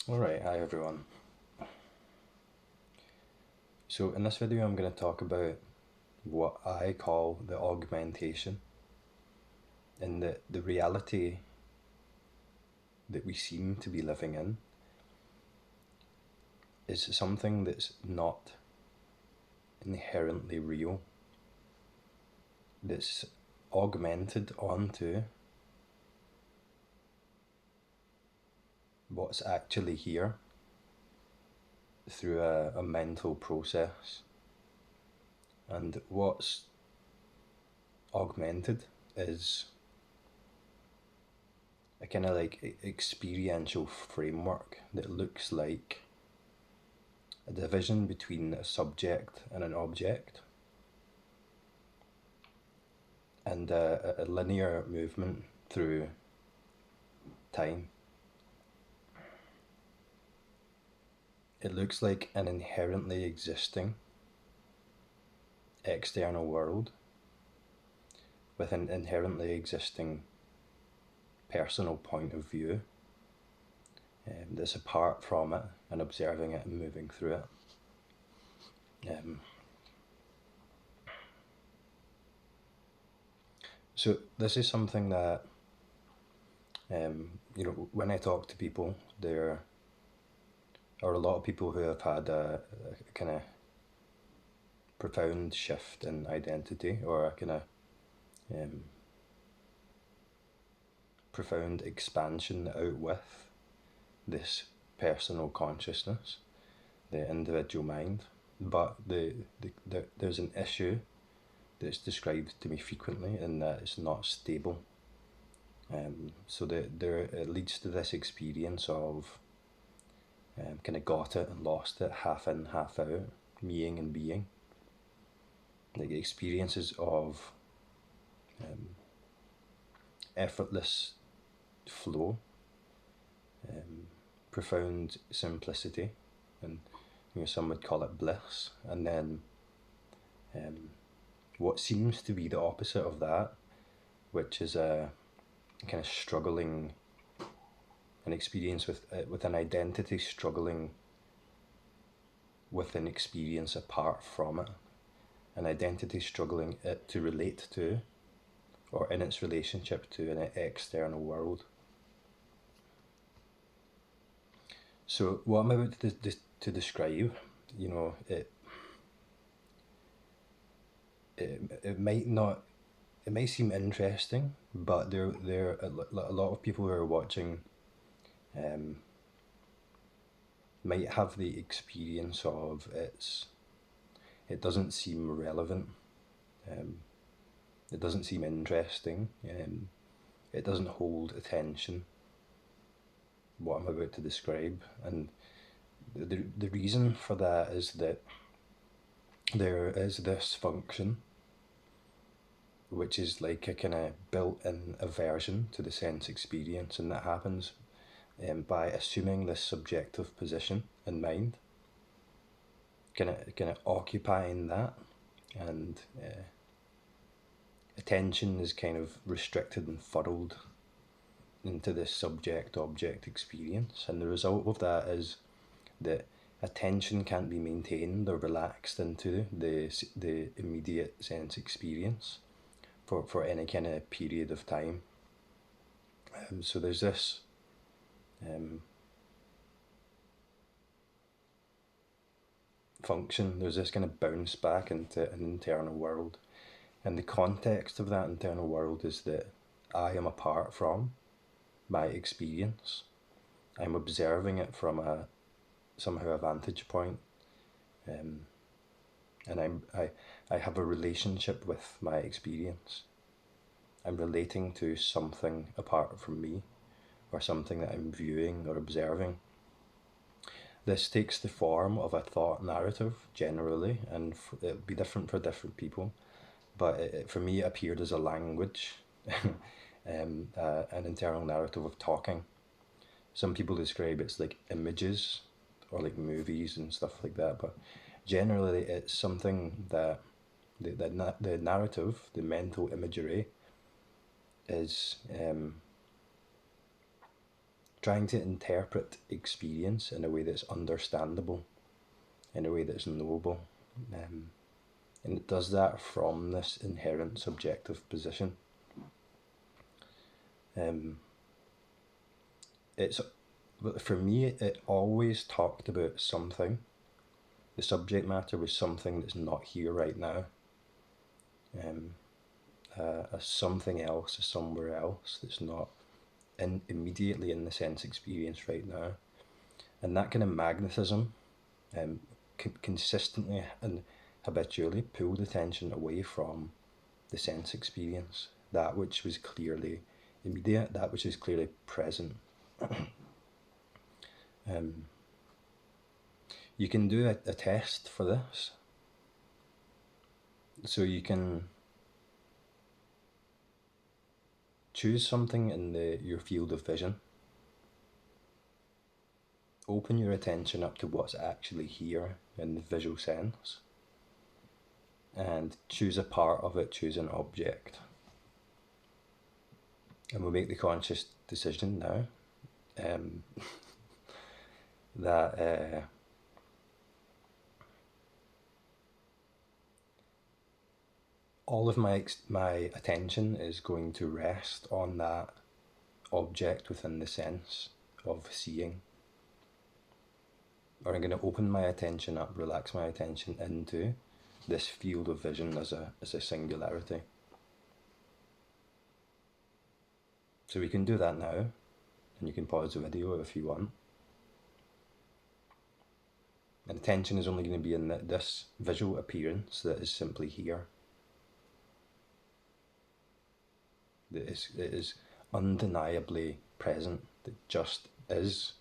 Alright, hi everyone. So in this video I'm going to talk about what I call the augmentation and the reality that we seem to be living in is something that's not inherently real, that's augmented onto what's actually here through a mental process. And what's augmented is a kind of like experiential framework that looks like a division between a subject and an object, and a linear movement through time. It looks like an inherently existing external world with an inherently existing personal point of view that's apart from it and observing it and moving through it. So this is something that when I talk to people, there are a lot of people who have had a kind of profound shift in identity, or a kind of um, profound expansion out with this personal consciousness, the individual mind. But there's an issue that's described to me frequently in that it's not stable. So it leads to this experience of kind of got it and lost it, half in, half out, meing and being. Like experiences of effortless flow, profound simplicity, and some would call it bliss, and then what seems to be the opposite of that, which is a kind of struggling, an experience with an identity struggling with an experience apart from it, an identity struggling it to relate to, or in its relationship to an external world. So what I'm about to describe, it might not, it may seem interesting, but there are a lot of people who are watching um, might have the experience of it doesn't seem relevant, um, it doesn't seem interesting, it doesn't hold attention, what I'm about to describe. And the reason for that is that there is this function which is like a kind of built-in aversion to the sense experience, and that happens by assuming this subjective position in mind, kind of occupying that, and attention is kind of restricted and funneled into this subject-object experience, and the result of that is that attention can't be maintained or relaxed into the immediate sense experience for any kind of period of time. So there's this function, there's this kind of bounce back into an internal world. And the context of that internal world is that I am apart from my experience. I'm observing it from somehow a vantage point, and I have a relationship with my experience. I'm relating to something apart from me, or something that I'm viewing or observing. This takes the form of a thought narrative generally, and it'll be different for different people, but for me it appeared as a language, an internal narrative of talking. Some people describe it's like images or like movies and stuff like that, but generally it's something that the narrative, the mental imagery, is trying to interpret experience in a way that's understandable, in a way that's knowable. And it does that from this inherent subjective position. It's, for me, it always talked about something. The subject matter was something that's not here right now. A something else, a somewhere else that's not immediately in the sense experience right now. And that kind of magnetism consistently and habitually pulled attention away from the sense experience, that which was clearly immediate, that which is clearly present. You can do a test for this. So you can choose something in your field of vision. Open your attention up to what's actually here in the visual sense, and choose a part of it, choose an object. And we'll make the conscious decision now that all of my attention is going to rest on that object within the sense of seeing. Or I'm going to open my attention up, relax my attention into this field of vision as a singularity. So we can do that now, and you can pause the video if you want. And attention is only going to be in this visual appearance that is simply here. It is undeniably present, that just is,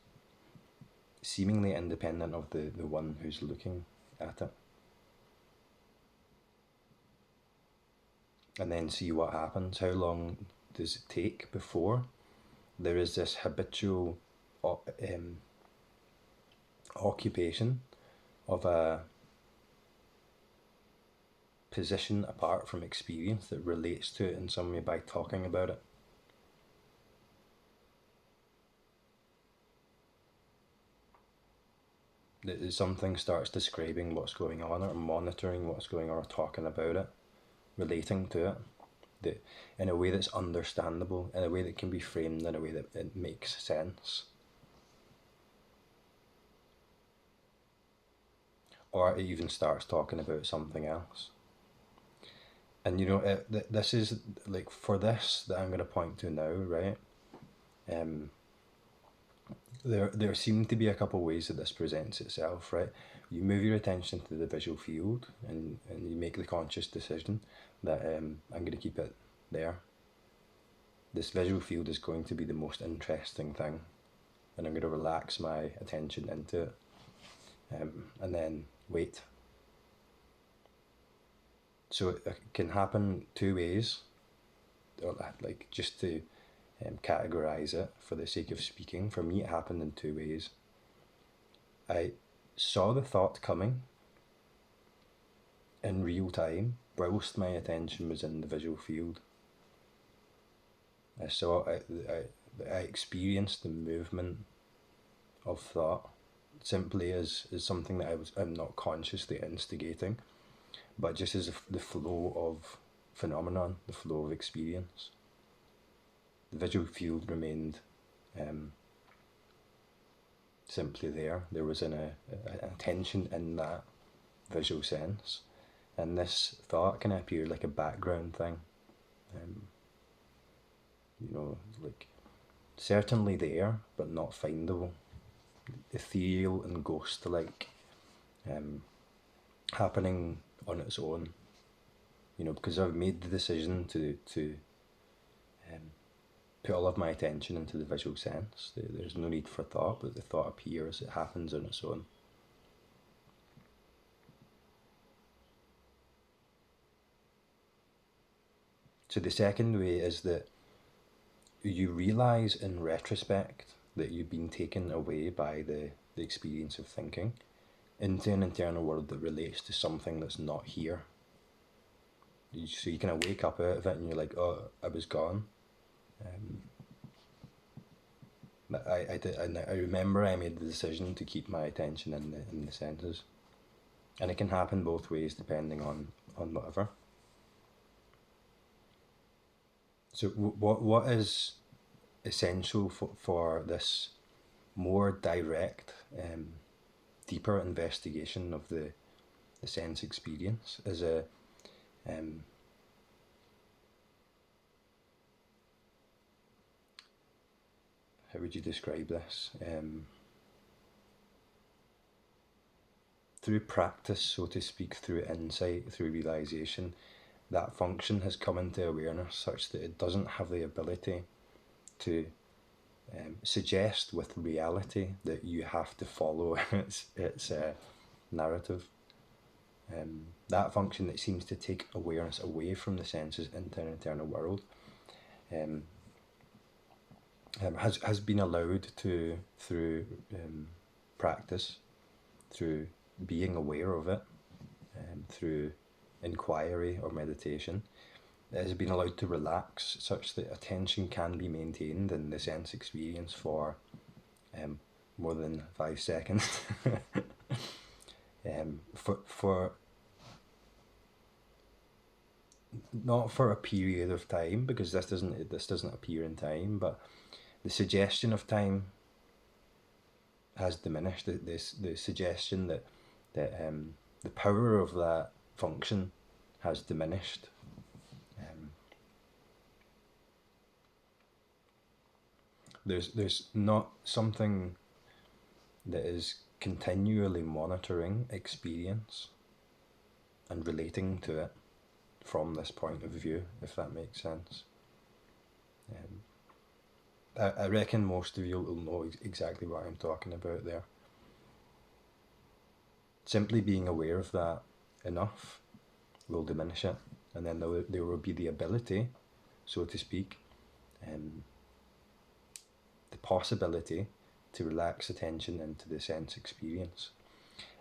seemingly independent of the one who's looking at it. And then see what happens. How long does it take before there is this habitual occupation of a position apart from experience that relates to it in some way by talking about it. That something starts describing what's going on, or monitoring what's going on, or talking about it, relating to it, that in a way that's understandable, in a way that can be framed in a way that it makes sense. Or it even starts talking about something else. And you know, this is like, for this that I'm going to point to now, right? There seem to be a couple of ways that this presents itself, right? You move your attention to the visual field, and you make the conscious decision that I'm going to keep it there. This visual field is going to be the most interesting thing, and I'm going to relax my attention into it, and then wait. So it can happen two ways, or like, just to categorize it for the sake of speaking. For me, it happened in two ways. I saw the thought coming in real time whilst my attention was in the visual field. I experienced the movement of thought simply as something that I'm not consciously instigating, but just as the flow of phenomenon, the flow of experience. The visual field remained simply there. There was an attention in that visual sense, and this thought can appear like a background thing. Like certainly there, but not findable. Ethereal and ghost-like, happening on its own. Because I've made the decision to put all of my attention into the visual sense. There's no need for thought, but the thought appears, it happens on its own. So the second way is that you realise in retrospect that you've been taken away by the experience of thinking into an internal world that relates to something that's not here. So you kind of wake up out of it and you're like, oh, I was gone. I remember I made the decision to keep my attention in the senses, and it can happen both ways depending on whatever. So what is essential for this more direct, deeper investigation of the sense experience is a um, how would you describe this? Through practice, so to speak, through insight, through realization, that function has come into awareness such that it doesn't have the ability to suggest with reality that you have to follow its narrative. That function that seems to take awareness away from the senses into an internal world um, has been allowed to, through practice, through being aware of it, through inquiry or meditation, it has been allowed to relax such that attention can be maintained in the sense experience for more than 5 seconds. For not for a period of time, because this doesn't appear in time, but the suggestion of time has diminished. The suggestion that the power of that function has diminished. There's not something that is continually monitoring experience and relating to it from this point of view, if that makes sense. I reckon most of you will know exactly what I'm talking about there. Simply being aware of that enough will diminish it, and then there will be the ability, so to speak, the possibility to relax attention into the sense experience.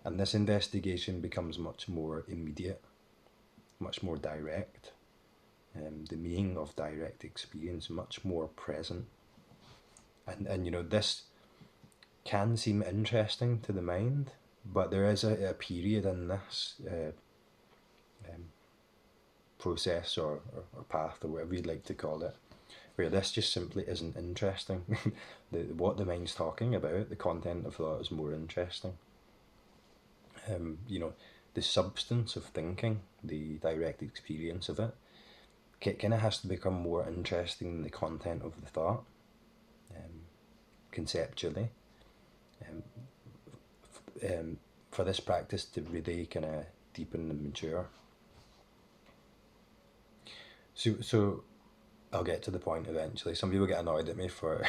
And this investigation becomes much more immediate, much more direct, the meaning of direct experience much more present. And this can seem interesting to the mind, but there is a period in this process or path or whatever you'd like to call it, where this just simply isn't interesting. What the mind's talking about, the content of thought is more interesting. The substance of thinking, the direct experience of it, kind of has to become more interesting than the content of the thought, conceptually, for this practice to really kind of deepen and mature. So I'll get to the point eventually. Some people get annoyed at me for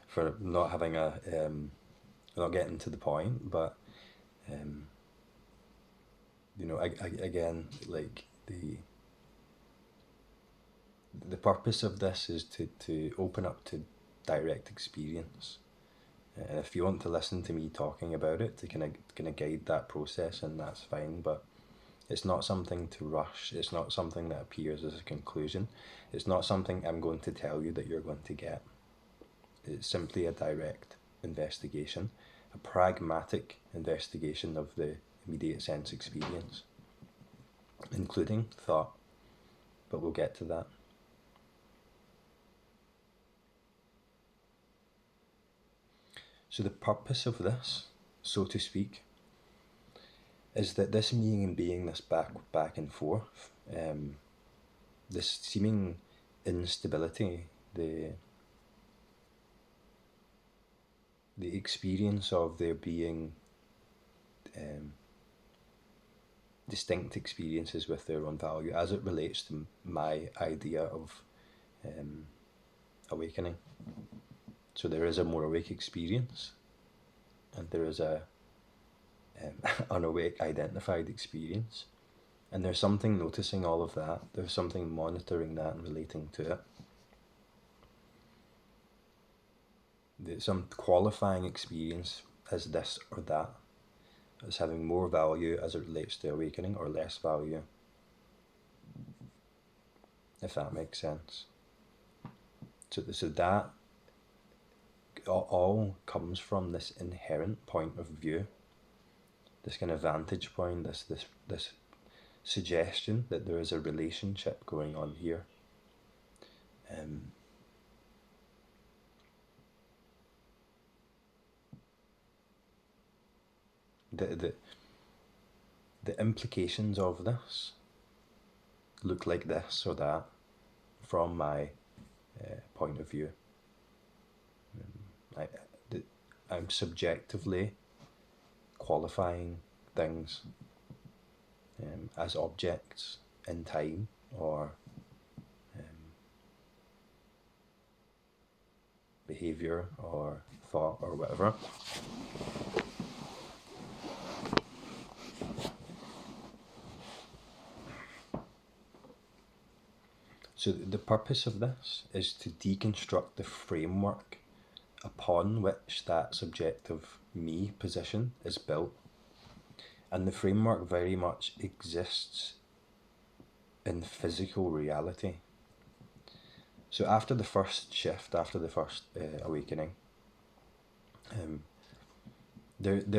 for not having not getting to the point, but again, like the purpose of this is to open up to direct experience. And if you want to listen to me talking about it to kind of guide that process, and that's fine, but it's not something to rush. It's not something that appears as a conclusion. It's not something I'm going to tell you that you're going to get. It's simply a direct investigation, a pragmatic investigation of the immediate sense experience, including thought, but we'll get to that. So the purpose of this, so to speak, is that this meaning and being, this back and forth, this seeming instability, the experience of there being distinct experiences with their own value as it relates to my idea of awakening. So there is a more awake experience, and there is a unawake identified experience, and there's something noticing all of that. There's something monitoring that and relating to it. There's some qualifying experience as this or that, as having more value as it relates to awakening, or less value, if that makes sense. So that all comes from this inherent point of view, this kind of vantage point, this suggestion that there is a relationship going on here. The the implications of this look like this or that from my point of view. I, I'm subjectively qualifying things as objects in time or behavior or thought or whatever. So the purpose of this is to deconstruct the framework upon which that subjective me position is built. And the framework very much exists in physical reality. So after the first shift, after the first awakening, there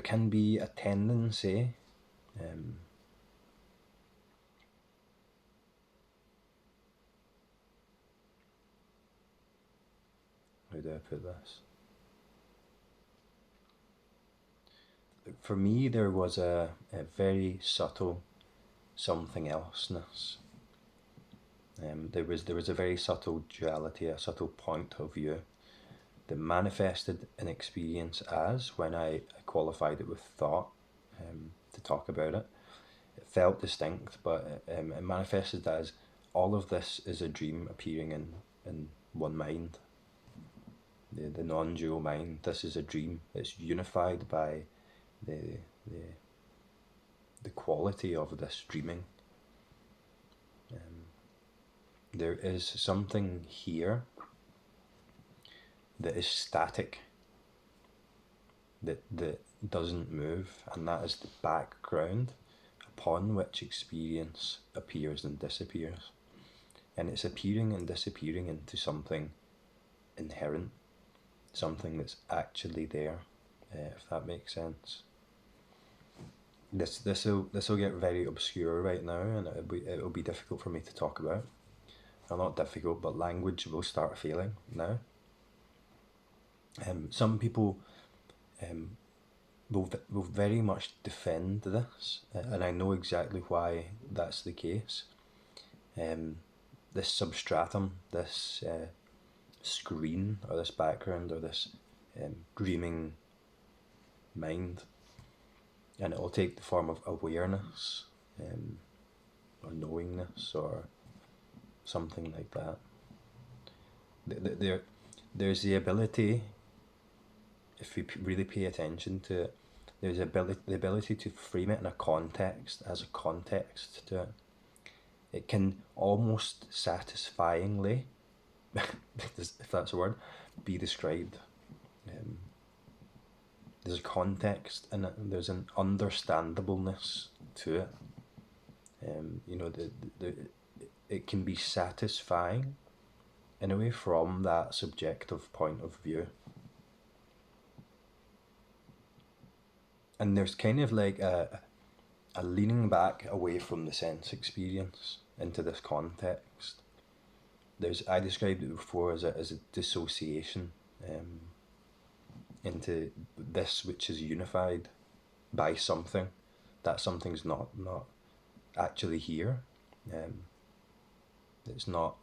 can be a tendency how do I put this? For me, there was a very subtle something elseness. There was a very subtle duality, a subtle point of view that manifested in experience as, when I qualified it with thought to talk about it, it felt distinct, but it manifested as all of this is a dream appearing in one mind. The non-dual mind, this is a dream. It's unified by the quality of this dreaming. There is something here that is static, that doesn't move, and that is the background upon which experience appears and disappears. And it's appearing and disappearing into something inherent, something that's actually there, if that makes sense. This will get very obscure right now, and it'll be difficult for me to talk about. Well, not difficult, but language will start failing now. Some people will very much defend this, and I know exactly why that's the case. This substratum, this screen, or this background, or this dreaming mind, and it will take the form of awareness or knowingness or something like that. There's the ability, if we really pay attention to it, there's the ability to frame it in a context, as a context to it. It can almost satisfyingly, if that's a word, be described. There's a context in it, there's an understandableness to it. It can be satisfying in a way from that subjective point of view. And there's kind of like a leaning back away from the sense experience into this context. I described it before as a dissociation into this which is unified by something. That something's not actually here. It's not,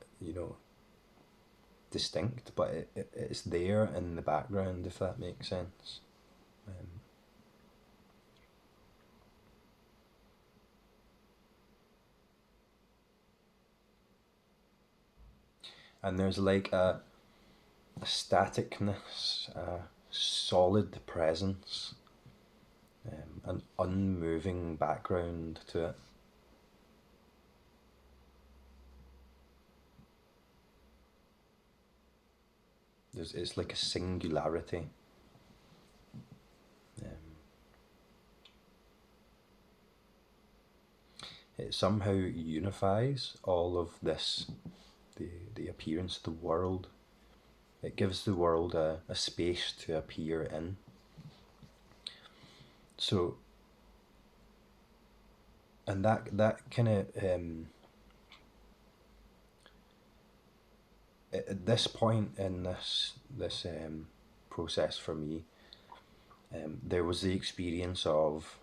distinct, but it's there in the background, if that makes sense. And there's like a staticness, a solid presence, an unmoving background to it. It's like a singularity. It somehow unifies all of this, the appearance of the world, It gives the world a space to appear in. So, and that kind of at this point in this process for me, there was the experience of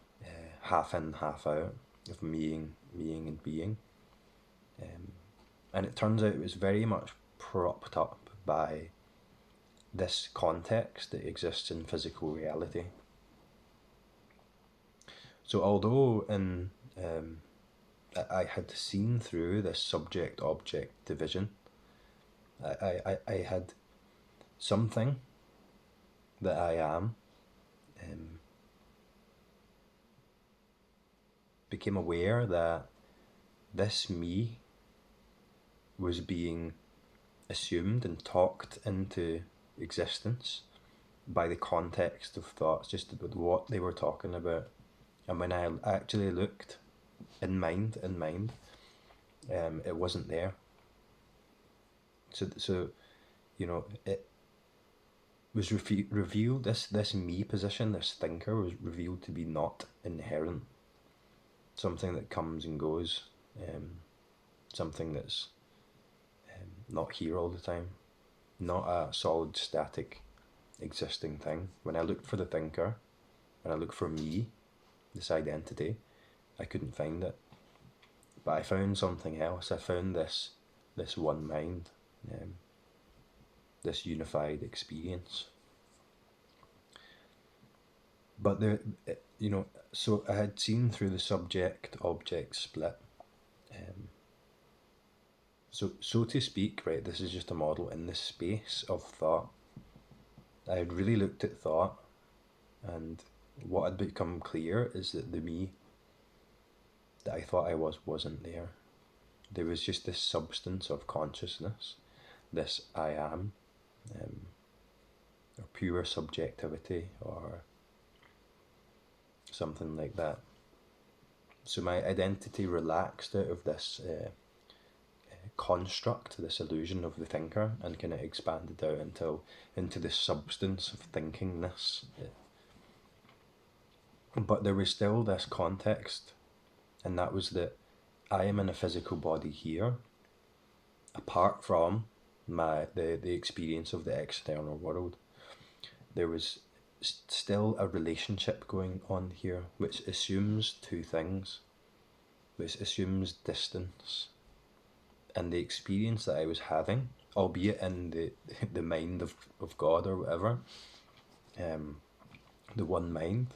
half in, half out, of meing and being, and it turns out it was very much propped up by this context that exists in physical reality. So although I had seen through this subject-object division, I had something that I am, became aware that this me was being assumed and talked into existence by the context of thoughts, just about what they were talking about. And when I actually looked in mind, it wasn't there. So it was revealed. This me position, this thinker, was revealed to be not inherent. Something that comes and goes. Something that's not here all the time. Not a solid, static, existing thing. When I looked for the thinker, when I looked for me, this identity, I couldn't find it. But I found something else. I found this one mind, this unified experience. But so I had seen through the subject-object split. So to speak, right, this is just a model in this space of thought. I had really looked at thought, and what had become clear is that the me that I thought I wasn't there. There was just this substance of consciousness, this I am, or pure subjectivity, or something like that. So my identity relaxed out of this construct, this illusion of the thinker, and kind of expanded out into the substance of thinkingness. But there was still this context, and that was that I am in a physical body here, apart from the experience of the external world. There was still a relationship going on here, which assumes two things, which assumes distance, and the experience that I was having, albeit in the mind of God or whatever, the one mind,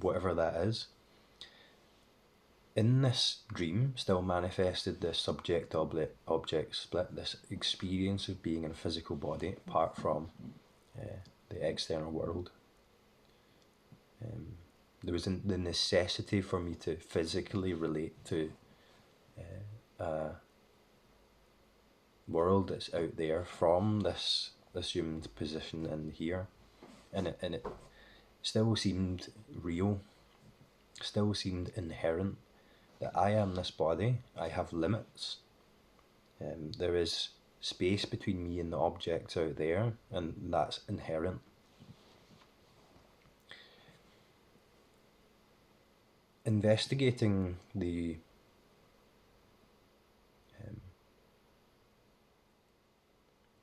whatever that is, in this dream still manifested this subject-object split, this experience of being in a physical body apart from the external world. There was the necessity for me to physically relate to a world that's out there from this assumed position in here, and it still seemed real, still seemed inherent, that I am this body, I have limits, there is space between me and the objects out there, and that's inherent. Investigating the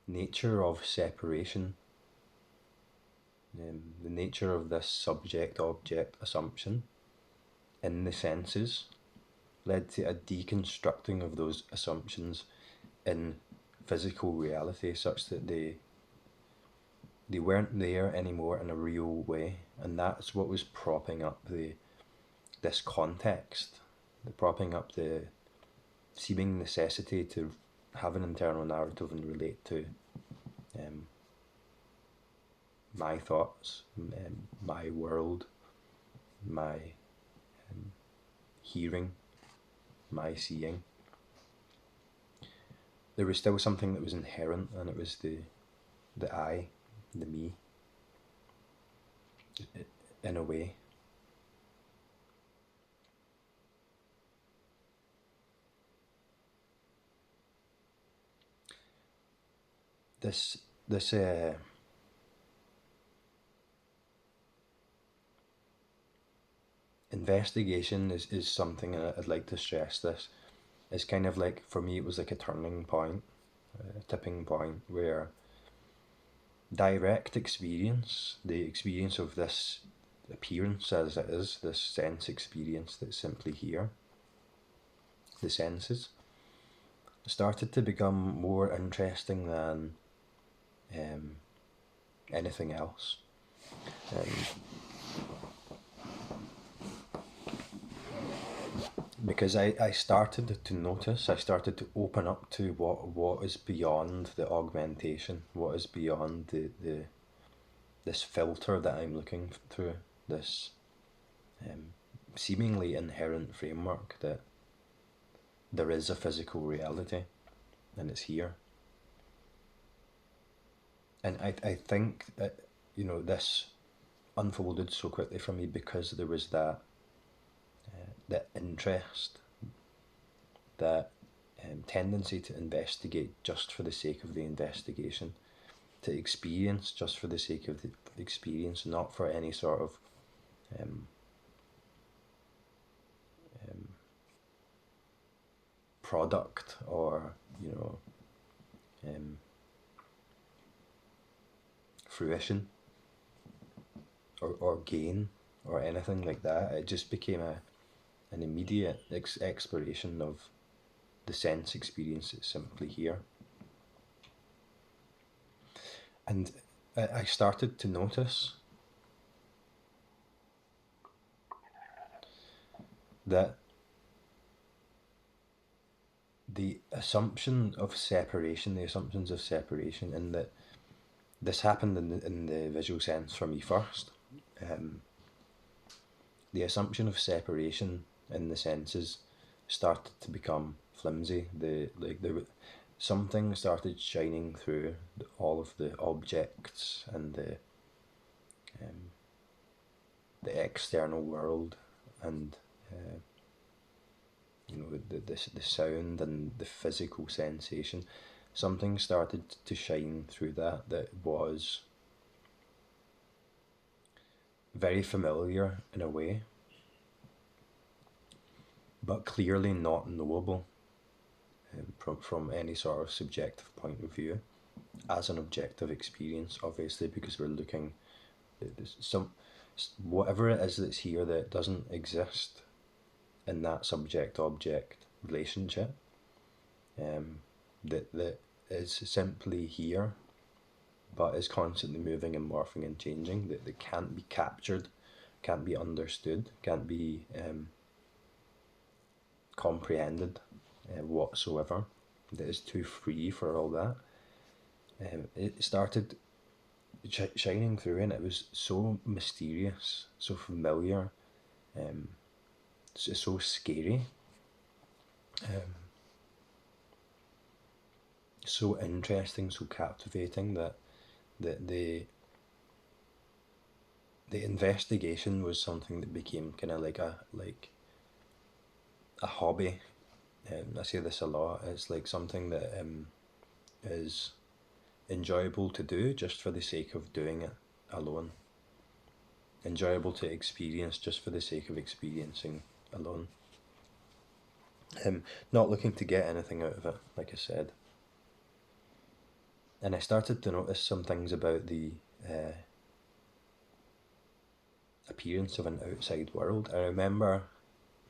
nature of separation, the nature of this subject-object assumption in the senses, led to a deconstructing of those assumptions in physical reality, such that they weren't there anymore in a real way, and that's what was propping up this context, propping up the seeming necessity to have an internal narrative and relate to my thoughts, my world, my hearing, my seeing. There was still something that was inherent, and it was the I, the me, in a way. This this investigation is something, and I'd like to stress this. It's kind of like, for me, it was like a turning point, a tipping point, where direct experience, the experience of this appearance as it is, this sense experience that's simply here, the senses, started to become more interesting than um, anything else. Um, because I started to notice, I started to open up to what is beyond the augmentation, what is beyond the this filter that I'm looking through, this um, seemingly inherent framework that there is a physical reality and it's here. And I think that, this unfolded so quickly for me because there was that interest, that tendency to investigate just for the sake of the investigation, to experience just for the sake of the experience, not for any sort of um, um, product or um, fruition or gain or anything like that. It just became an immediate exploration of the sense experience that's simply here. And I started to notice that the assumptions of separation, and that this happened in the visual sense for me first. The assumption of separation in the senses started to become flimsy. Something started shining through all of the objects and the external world, and the sound and the physical sensation. Something started to shine through that was very familiar in a way, but clearly not knowable from any sort of subjective point of view as an objective experience, obviously, because we're looking at some whatever it is that's here that doesn't exist in that subject object relationship, that is simply here but is constantly moving and morphing and changing, that can't be captured, can't be understood, can't be comprehended whatsoever, that is too free for all that. It started shining through, and it was so mysterious, so familiar, so scary, so interesting, so captivating that the investigation was something that became kind of like a hobby. I say this a lot. It's like something that is enjoyable to do just for the sake of doing it alone. Enjoyable to experience just for the sake of experiencing alone. Not looking to get anything out of it, like I said. And I started to notice some things about the appearance of an outside world. I remember,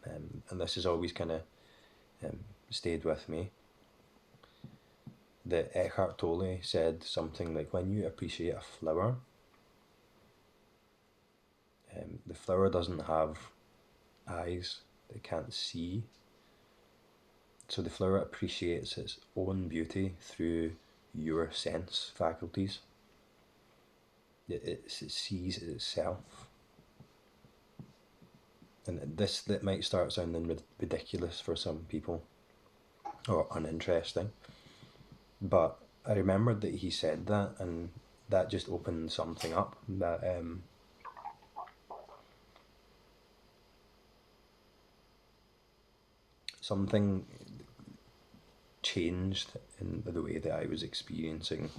and this has always kind of stayed with me, that Eckhart Tolle said something like, when you appreciate a flower, the flower doesn't have eyes, it can't see. So the flower appreciates its own beauty through your sense faculties. It sees itself. And that might start sounding ridiculous for some people, or uninteresting. But I remembered that he said that, and that just opened something up. That something changed in the way that I was experiencing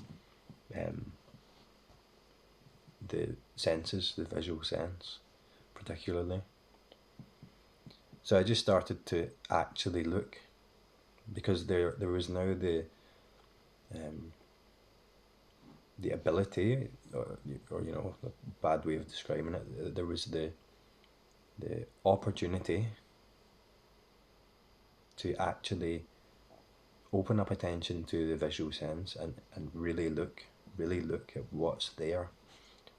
the senses, the visual sense particularly. So I just started to actually look, because there was now the ability, or you know, a bad way of describing it, there was the opportunity to actually open up attention to the visual sense and really look at what's there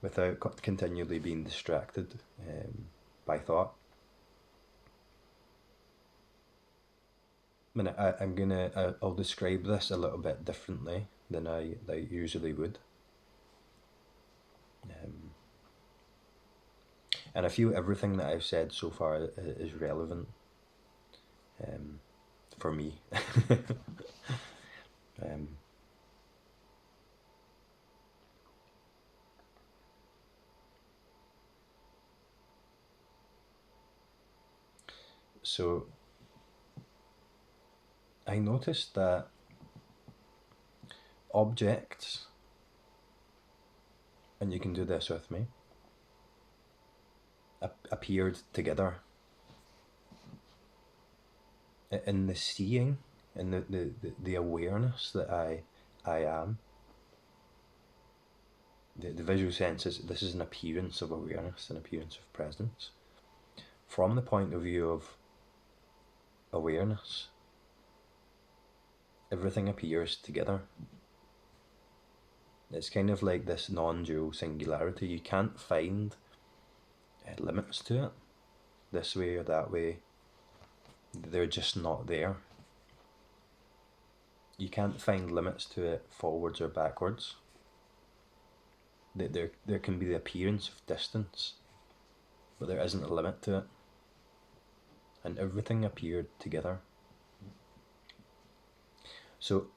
without continually being distracted by thought. I'll describe this a little bit differently than I usually would. And I feel everything that I've said so far is relevant for me. So I noticed that objects, and you can do this with me, appeared together in the seeing, in the awareness that I am. The visual senses, this is an appearance of awareness, an appearance of presence. From the point of view of awareness, everything appears together. It's kind of like this non-dual singularity. You can't find limits to it, this way or that way. They're just not there. You can't find limits to it forwards or backwards. There can be the appearance of distance, but there isn't a limit to it. And everything appeared together. So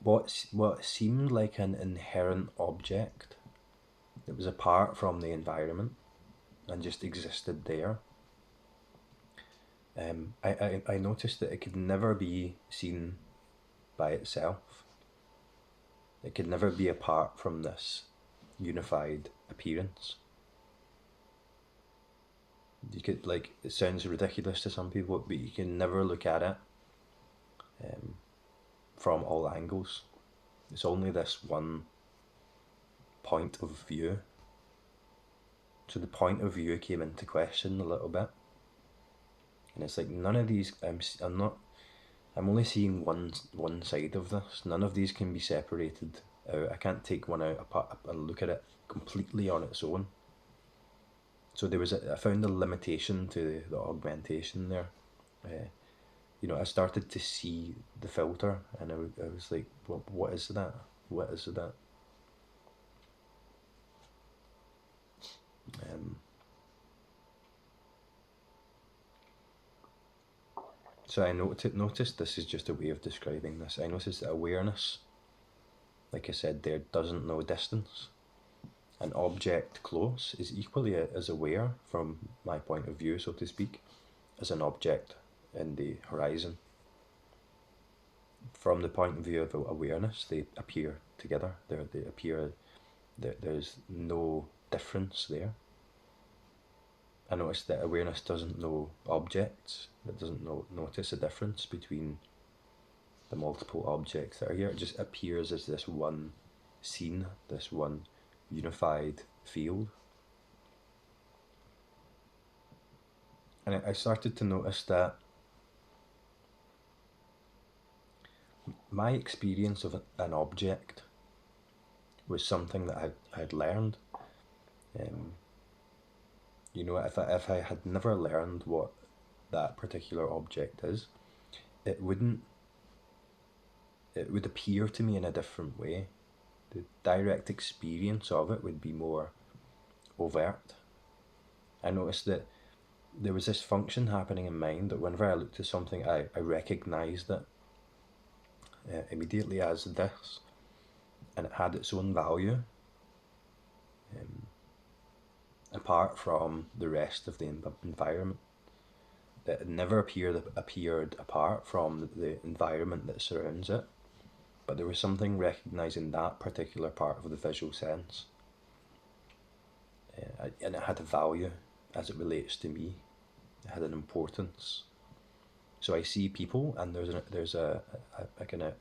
what seemed like an inherent object that was apart from the environment and just existed there, I noticed that it could never be seen by itself. It could never be apart from this unified appearance. You could, like, it sounds ridiculous to some people, but you can never look at it from all angles. It's only this one point of view. So the point of view came into question a little bit, and it's like none of these. I'm only seeing one side of this. None of these can be separated out. I can't take one out apart and look at it completely on its own. So I found a limitation to the augmentation there. I started to see the filter, and I was like, what is that? What is that? So I noticed, this is just a way of describing this, I noticed that awareness, like I said there, doesn't know distance. An object close is equally as aware, from my point of view, so to speak, as an object in the horizon. From the point of view of awareness, they appear together. There's no difference there. I noticed that awareness doesn't know objects. It doesn't notice a difference between the multiple objects that are here. It just appears as this one scene, this one unified field. And I started to notice that my experience of an object was something that I had learned. If I had never learned what that particular object is, it would appear to me in a different way. The direct experience of it would be more overt. I noticed that there was this function happening in mind that whenever I looked at something, I recognised it immediately as this, and it had its own value apart from the rest of the environment. It never appeared apart from the environment that surrounds it. but there was something recognising that particular part of the visual sense, and it had a value as it relates to me. It had an importance. So I see people, and there's a kind of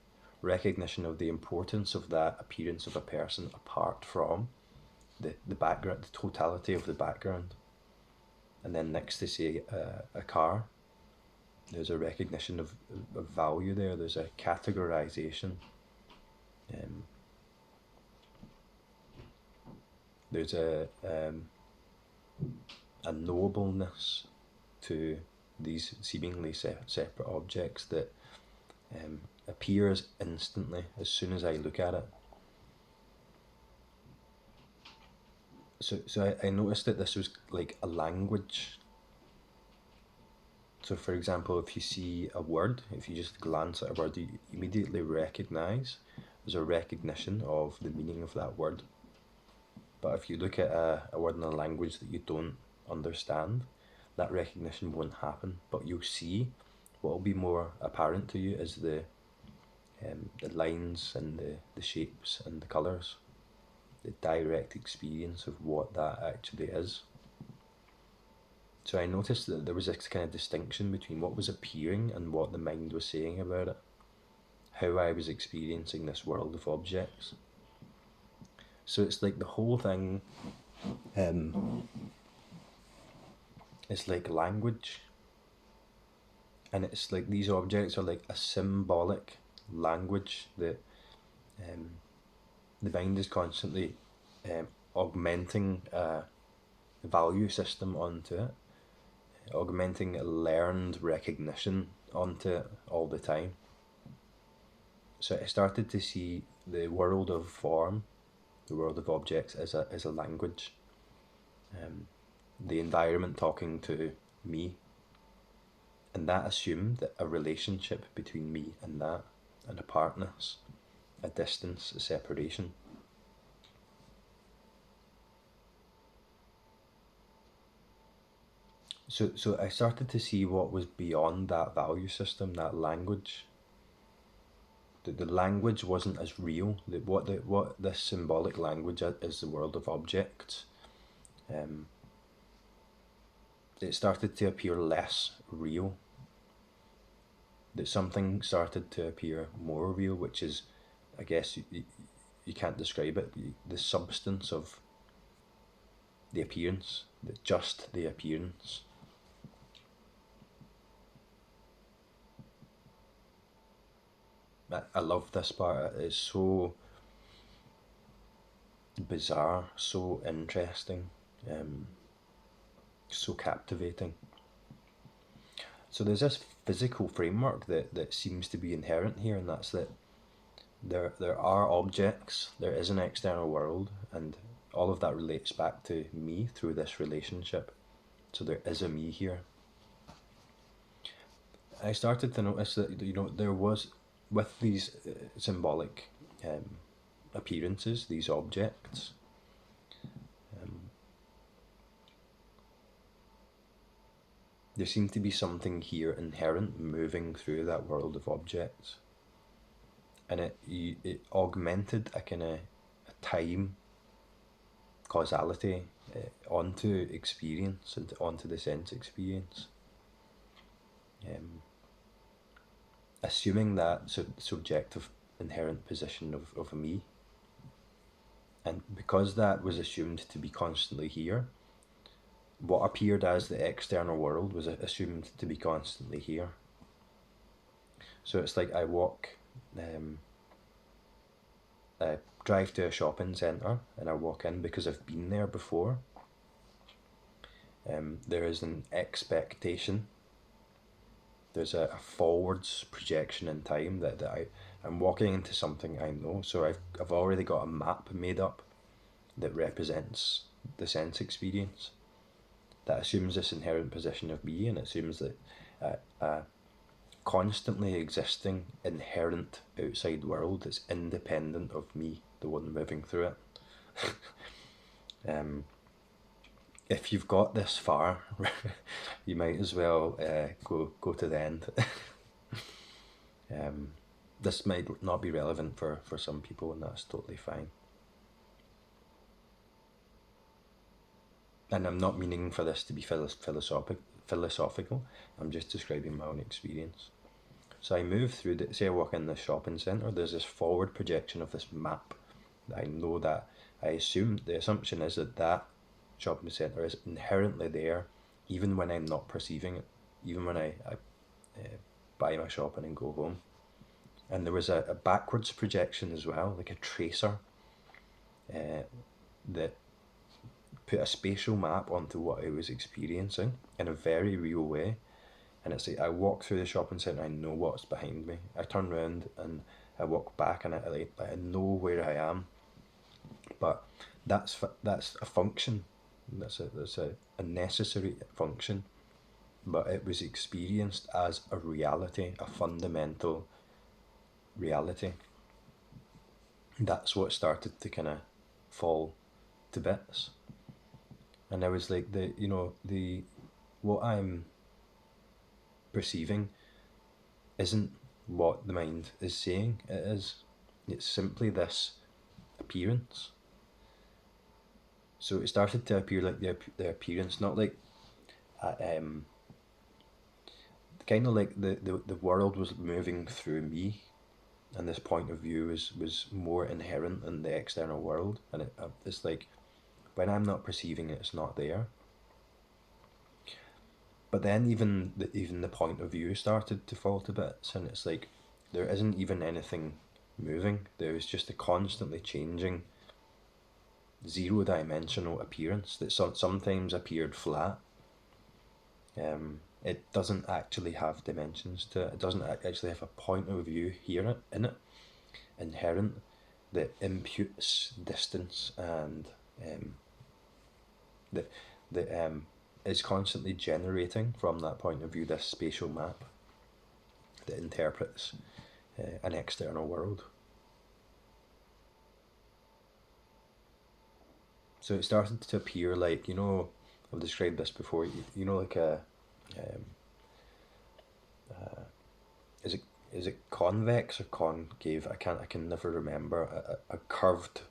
recognition of the importance of that appearance of a person apart from the background, the totality of the background. And then next to, say, a car, there's a recognition of value there. There's a categorization. There's a knowableness to these seemingly separate objects that appears instantly as soon as I look at it. So I noticed that this was like a language. So for example, if you see a word, if you just glance at a word, you immediately recognize, there's a recognition of the meaning of that word. But if you look at a word in a language that you don't understand, that recognition won't happen. But you'll see, what will be more apparent to you is the lines and the shapes and the colours, the direct experience of what that actually is. So I noticed that there was this kind of distinction between what was appearing and what the mind was saying about it, how I was experiencing this world of objects. So it's like the whole thing, it's like language, and it's like these objects are like a symbolic language that the mind is constantly augmenting a value system onto it, augmenting a learned recognition onto it all the time. So I started to see the world of form, the world of objects, as a language. The environment talking to me, and that assumed that a relationship between me and that, an apartness, a distance, a separation. So I started to see what was beyond that value system, that language. The language wasn't as real. What this symbolic language is, the world of objects. It started to appear less real. That something started to appear more real, which is, I guess you can't describe it, the substance of the appearance, just the appearance. I love this part. It's so bizarre, so interesting, so captivating. So there's this physical framework that seems to be inherent here, and that's that there are objects, there is an external world, and all of that relates back to me through this relationship. So there is a me here. I started to notice that, there was, with these symbolic appearances, these objects, there seemed to be something here inherent moving through that world of objects, and it augmented a kind of time causality onto experience and onto the sense experience, assuming that subjective inherent position of me. And because that was assumed to be constantly here, what appeared as the external world was assumed to be constantly here. So it's like I drive to a shopping centre and I walk in because I've been there before. There is an expectation. There's a forwards projection in time that I'm walking into something I know. So I've already got a map made up that represents the sense experience, that assumes this inherent position of me, and assumes that a constantly existing inherent outside world that's independent of me, the one moving through it. If you've got this far, you might as well go to the end. This might not be relevant for some people, and that's totally fine. And I'm not meaning for this to be philosophical. I'm just describing my own experience. So I move through, say I walk in the shopping centre, there's this forward projection of this map. I know that, the assumption is that that shopping centre is inherently there, even when I'm not perceiving it, even when I buy my shopping and go home. And there was a backwards projection as well, like a tracer, that put a spatial map onto what I was experiencing in a very real way. And it's like I walk through the shopping centre, I know what's behind me. I turn around and I walk back, and I know where I am. But that's a function. That's a necessary function. But it was experienced as a reality, a fundamental reality. That's what started to kind of fall to bits. And I was like, what I'm perceiving isn't what the mind is saying it is. It's simply this appearance. So it started to appear like the appearance, not like kind of like the world was moving through me, and this point of view was more inherent in the external world, and it's like when I'm not perceiving it, it's not there. But then even the point of view started to fall to bits, and it's like there isn't even anything moving. There is just a constantly changing zero-dimensional appearance that sometimes appeared flat. It doesn't actually have dimensions to it. It doesn't actually have a point of view here in it, inherent, that imputes distance, and that is constantly generating from that point of view this spatial map that interprets an external world. So it started to appear like, I've described this before, like is it convex or concave? I can never remember. A curved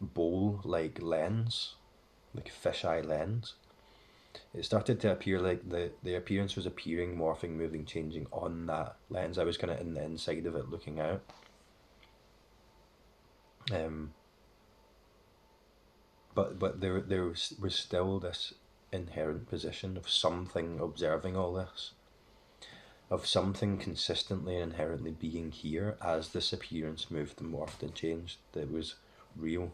bowl like lens, like a fisheye lens. It started to appear like the appearance was appearing, morphing, moving, changing on that lens. I was kind of in the inside of it looking out. But there was still this inherent position of something observing all this, of something consistently and inherently being here as this appearance moved and morphed and changed, that was real.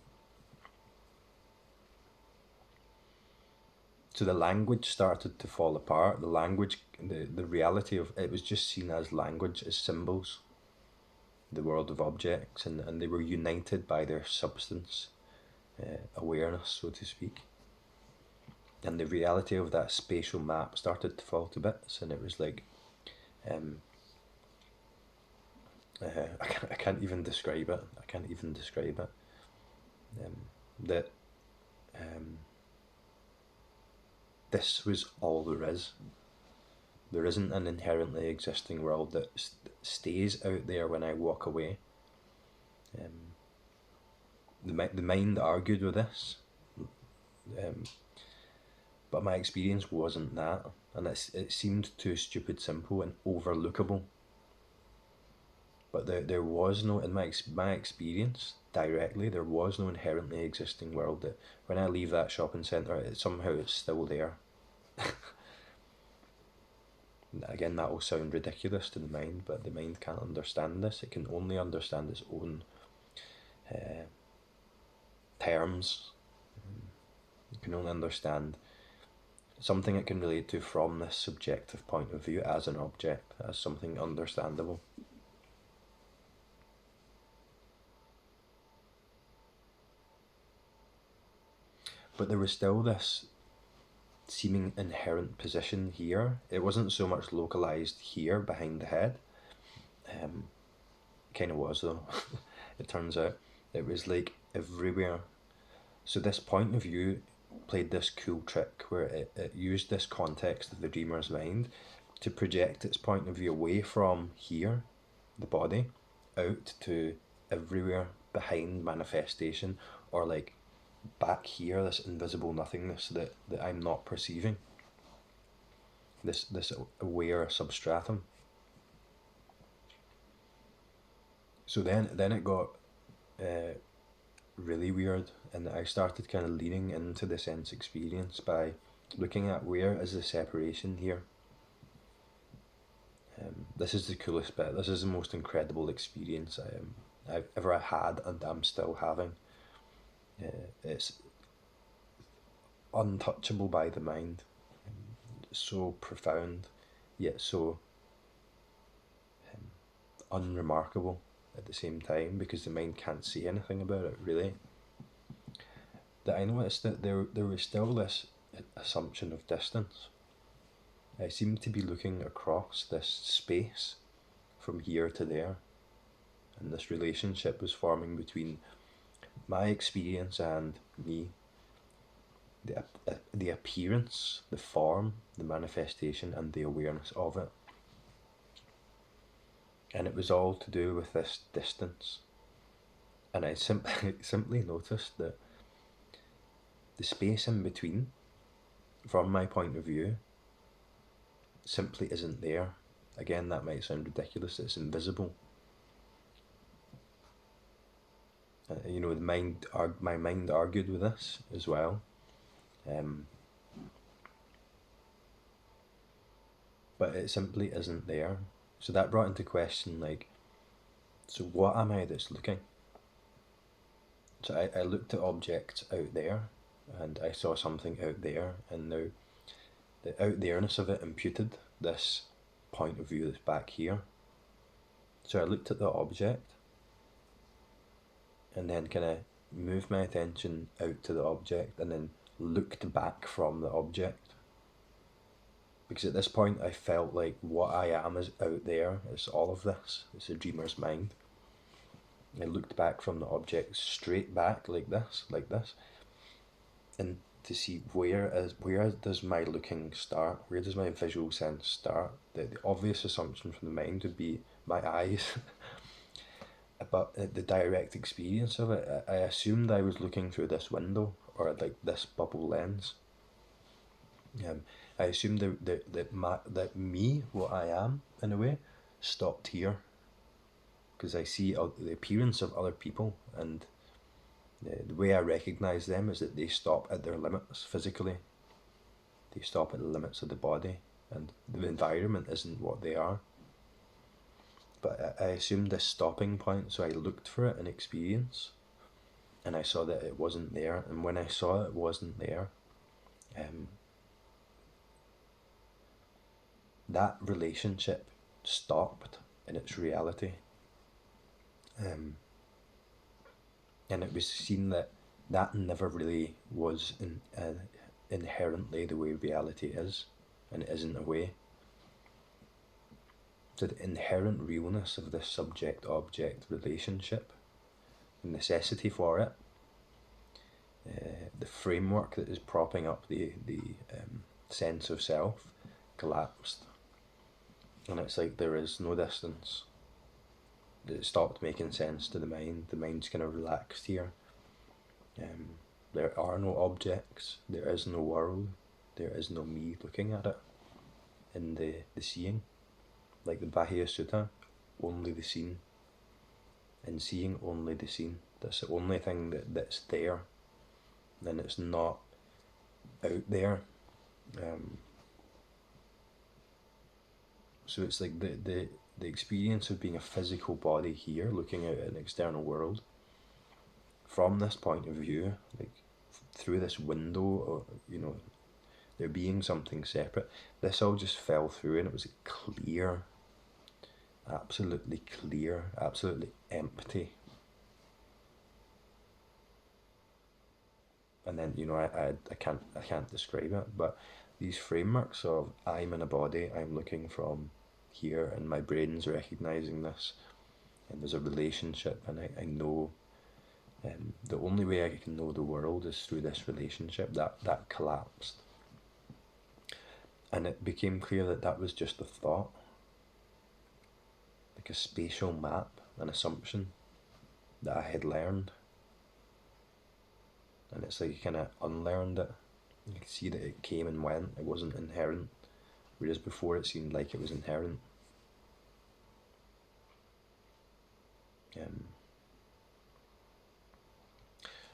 So the language started to fall apart. The language, the reality of it was just seen as language, as symbols, the world of objects, and they were united by their substance, awareness, so to speak. And the reality of that spatial map started to fall to bits, and it was like, I can't even describe it. That this was all there is. There isn't an inherently existing world that stays out there when I walk away. The mind argued with this, but my experience wasn't that, and it seemed too stupid simple and overlookable. But there was no, in my experience directly, there was no inherently existing world that when I leave that shopping centre, it's still there. Again, that will sound ridiculous to the mind, but the mind can't understand this. It can only understand its own terms. It can only understand something it can relate to from this subjective point of view as an object, as something understandable. But there was still this seeming inherent position here. It wasn't so much localized here behind the head. Kind of was though. It turns out it was like everywhere. So this point of view played this cool trick where it used this context of the dreamer's mind to project its point of view away from here the body out to everywhere behind manifestation, or like back here, this invisible nothingness that I'm not perceiving, this aware substratum. So then it got really weird, and I started kind of leaning into the sense experience by looking at where is the separation here. This is the coolest bit. This is the most incredible experience I've ever had, and I'm still having. It's untouchable by the mind, so profound, yet so unremarkable at the same time, because the mind can't see anything about it really. That I noticed that there was still this assumption of distance. I seemed to be looking across this space from here to there, and this relationship was forming between my experience and me. The appearance, the form, the manifestation, and the awareness of it. And it was all to do with this distance. And I simply noticed that the space in between, from my point of view, simply isn't there. Again, that might sound ridiculous, it's invisible. My mind argued with this as well. But it simply isn't there. So that brought into question, like, so what am I that's looking? So I looked at objects out there, and I saw something out there, and now the out there-ness of it imputed this point of view that's back here. So I looked at the object, and then kind of moved my attention out to the object, and then looked back from the object. Because at this point I felt like what I am is out there, it's all of this, it's a dreamer's mind. I looked back from the object straight back like this, and to see where does my looking start, where does my visual sense start. The obvious assumption from the mind would be my eyes. But the direct experience of it, I assumed I was looking through this window, or like this bubble lens. I assumed that me, what I am, in a way, stopped here. Because I see the appearance of other people, and the way I recognise them is that they stop at their limits physically. They stop at the limits of the body, and the environment isn't what they are. But I assumed this stopping point, so I looked for it in experience, and I saw that it wasn't there. And when I saw it wasn't there, that relationship stopped in its reality. And it was seen that never really was inherently the way reality is, and it isn't a way. So the inherent realness of this subject-object relationship, the necessity for it, the framework that is propping up the sense of self, collapsed. And it's like there is no distance. It stopped making sense to the mind. The mind's kind of relaxed here. There are no objects. There is no world. There is no me looking at it in the seeing. Like the Bahya Sutta, only the seen. In seeing, only the seen. That's the only thing that's there. And it's not out there. So it's like the experience of being a physical body here, looking out at an external world, from this point of view, like through this window, or, there being something separate, this all just fell through, and it was clear, absolutely empty. And then I can't describe it, but these frameworks of I'm in a body, I'm looking from here, and my brain's recognizing this, and there's a relationship, and I know the only way I can know the world is through this relationship. That collapsed, and it became clear that was just a thought. like a spatial map, an assumption that I had learned, and it's like you kind of unlearned it. You can see that it came and went, it wasn't inherent, whereas before it seemed like it was inherent.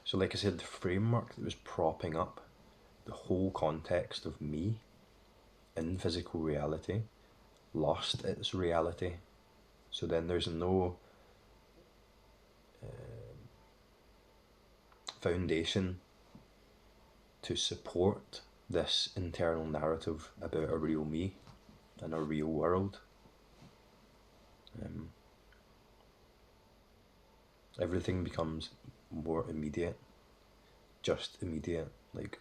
So like I said, the framework that was propping up the whole context of me in physical reality lost its reality. So then there's no foundation to support this internal narrative about a real me and a real world. Everything becomes more immediate, just immediate, like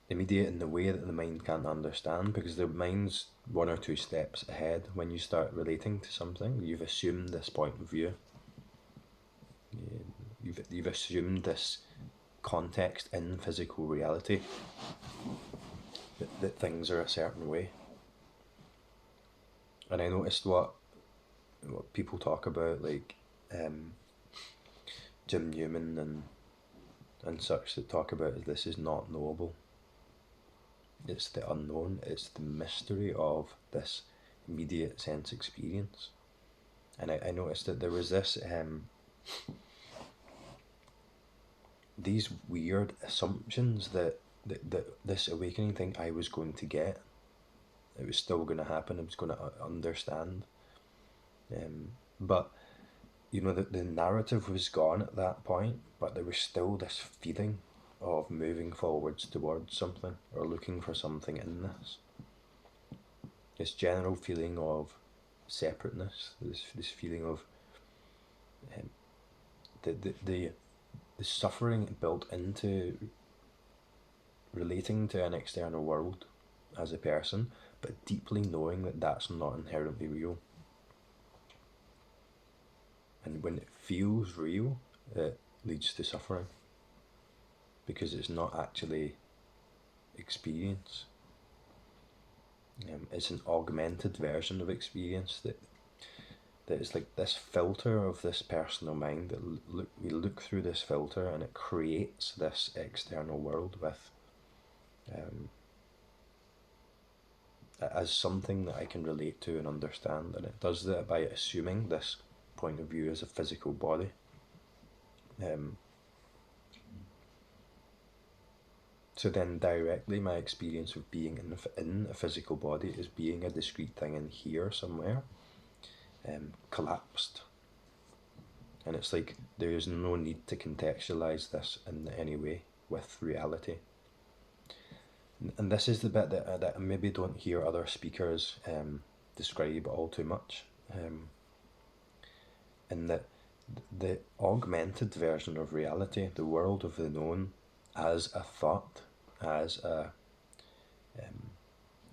immediate in the way that the mind can't understand, because the mind's one or two steps ahead. When you start relating to something, you've assumed this point of view. You've assumed this context in physical reality, that things are a certain way. And I noticed what people talk about, like Jim Newman and such, that talk about this is not knowable. It's the unknown, it's the mystery of this immediate sense experience. And I noticed that there was this these weird assumptions that this awakening thing I was going to get, it was still going to happen, I was going to understand. But you know, the narrative was gone at that point, but there was still this feeling of moving forwards towards something, or looking for something in this. This general feeling of separateness, this feeling of the suffering built into relating to an external world as a person, but deeply knowing that that's not inherently real. And when it feels real, it leads to suffering, because it's not actually experience. It's an augmented version of experience that is like this filter of this personal mind, that we look through this filter and it creates this external world with as something that I can relate to and understand, and it does that by assuming this point of view as a physical body. So then directly my experience of being in a physical body is being a discrete thing in here somewhere, collapsed. And it's like there is no need to contextualize this in any way with reality. And this is the bit that I maybe don't hear other speakers describe all too much. In that the augmented version of reality, the world of the known, as a thought, as a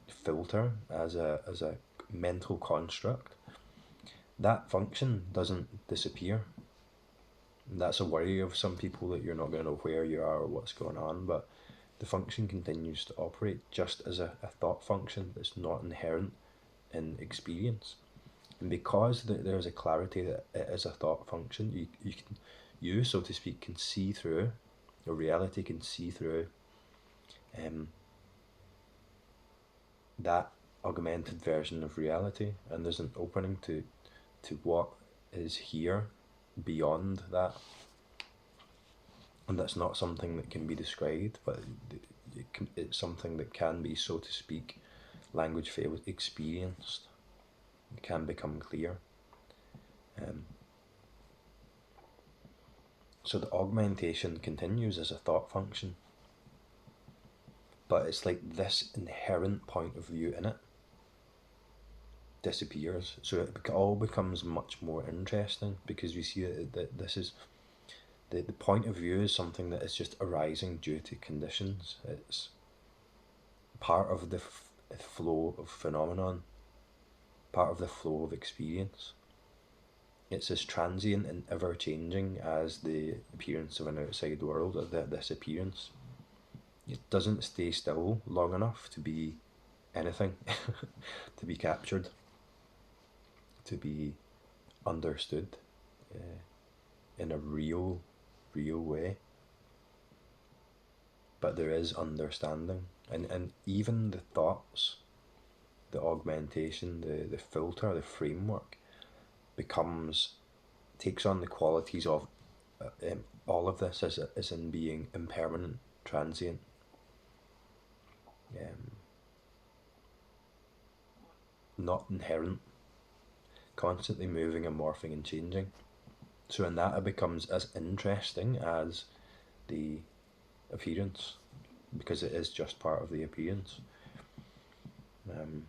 filter, as a mental construct, that function doesn't disappear. And that's a worry of some people, that you're not going to know where you are or what's going on, but the function continues to operate just as a thought function that's not inherent in experience. And because there's a clarity that it is a thought function, you, so to speak, can see through, or reality can see through that augmented version of reality, and there's an opening to what is here beyond that. And that's not something that can be described, but it's something that can be, so to speak, language failed, experienced. It can become clear. So the augmentation continues as a thought function, but it's like this inherent point of view in it disappears. So it all becomes much more interesting, because we see that this is the point of view is something that is just arising due to conditions. It's part of the flow of phenomenon, part of the flow of experience. It's as transient and ever changing as the appearance of an outside world, or this appearance. It doesn't stay still long enough to be anything, to be captured. to be understood in a real way, but there is understanding, and even the thoughts, the augmentation, the filter, the framework takes on the qualities of all of this as in being impermanent, transient, um, not inherent, constantly moving and morphing and changing. So in that it becomes as interesting as the appearance, because it is just part of the appearance. Um,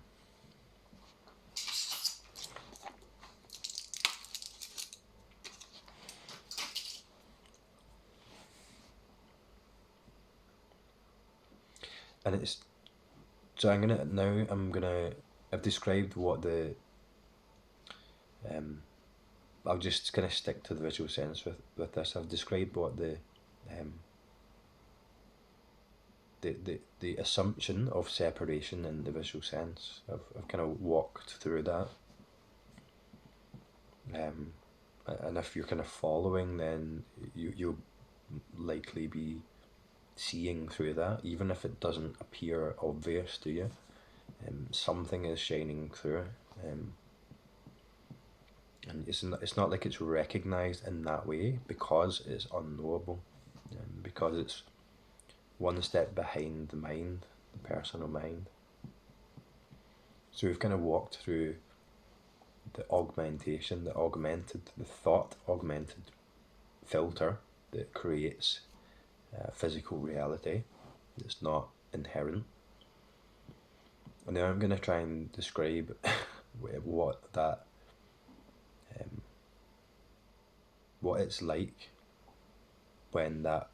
and it's so I've described what the I'll just kind of stick to the visual sense with this. I've described what um, the assumption of separation in the visual sense. I've kind of walked through that. And if you're kind of following, then you'll likely be seeing through that, even if it doesn't appear obvious to you. Something is shining through, and it's not like it's recognized in that way because it's unknowable, because it's one step behind the mind, the personal mind. So we've kind of walked through the augmentation, the thought augmented filter that creates physical reality that's not inherent. And now I'm going to try and describe what it's like when that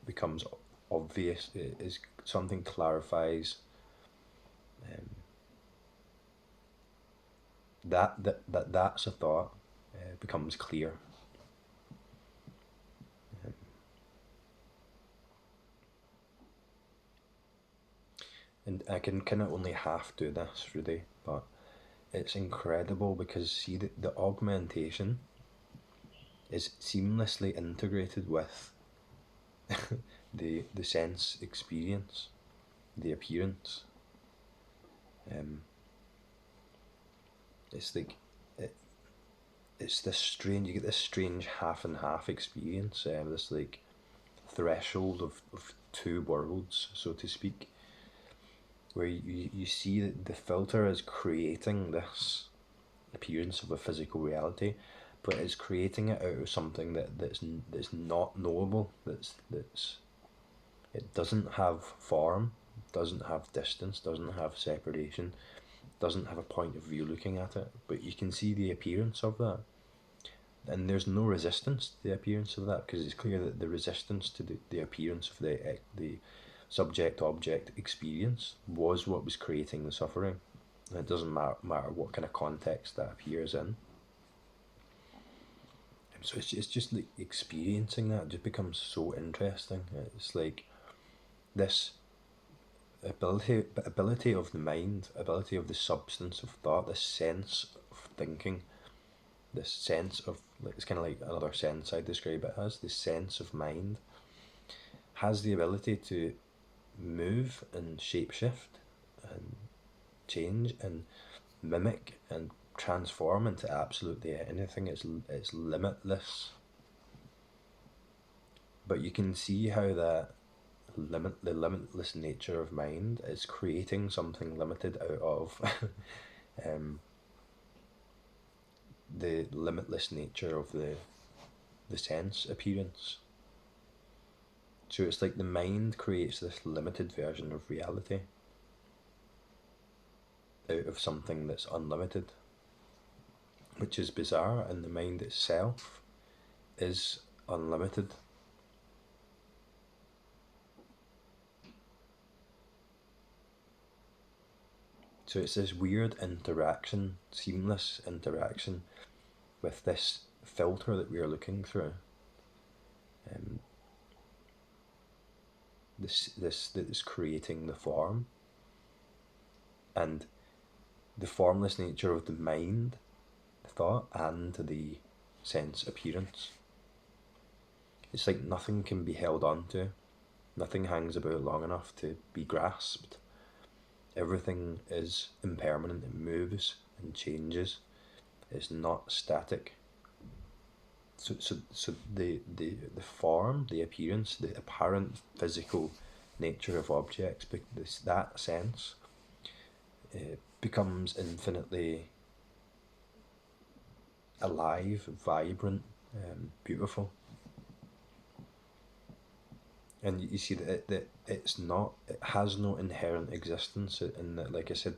becomes obvious, is something clarifies that's a thought, becomes clear. And I can kind of only half do this really, but it's incredible because see the augmentation is seamlessly integrated with the sense experience, the appearance. It's like it's this strange. You get this strange half and half experience. This like threshold of two worlds, so to speak, where you see that the filter is creating this appearance of a physical reality, but it's creating it out of something that's not knowable. That's it doesn't have form, doesn't have distance, doesn't have separation, doesn't have a point of view looking at it, but you can see the appearance of that. And there's no resistance to the appearance of that, because it's clear that the resistance to the appearance of the subject-object experience was what was creating the suffering. And it doesn't matter what kind of context that appears in. So it's just like experiencing that just becomes so interesting. It's like this ability of the mind, ability of the substance of thought, this sense of thinking, this sense of, like, it's kind of like another sense I describe it as, this sense of mind has the ability to move and shapeshift and change and mimic and transform into absolutely anything. It's limitless. But you can see how the limitless nature of mind is creating something limited out of the limitless nature of the sense appearance. So it's like the mind creates this limited version of reality out of something that's unlimited, which is bizarre, and the mind itself is unlimited. So it's this weird interaction, seamless interaction with this filter that we are looking through. This that is creating the form, and the formless nature of the mind, the thought, and the sense appearance. It's like nothing can be held on to. Nothing hangs about long enough to be grasped. Everything is impermanent. It moves and changes. It's not static. So the form, the appearance, the apparent physical nature of objects, that sense becomes infinitely alive, vibrant, beautiful. And you see that it has no inherent existence, and that, like I said,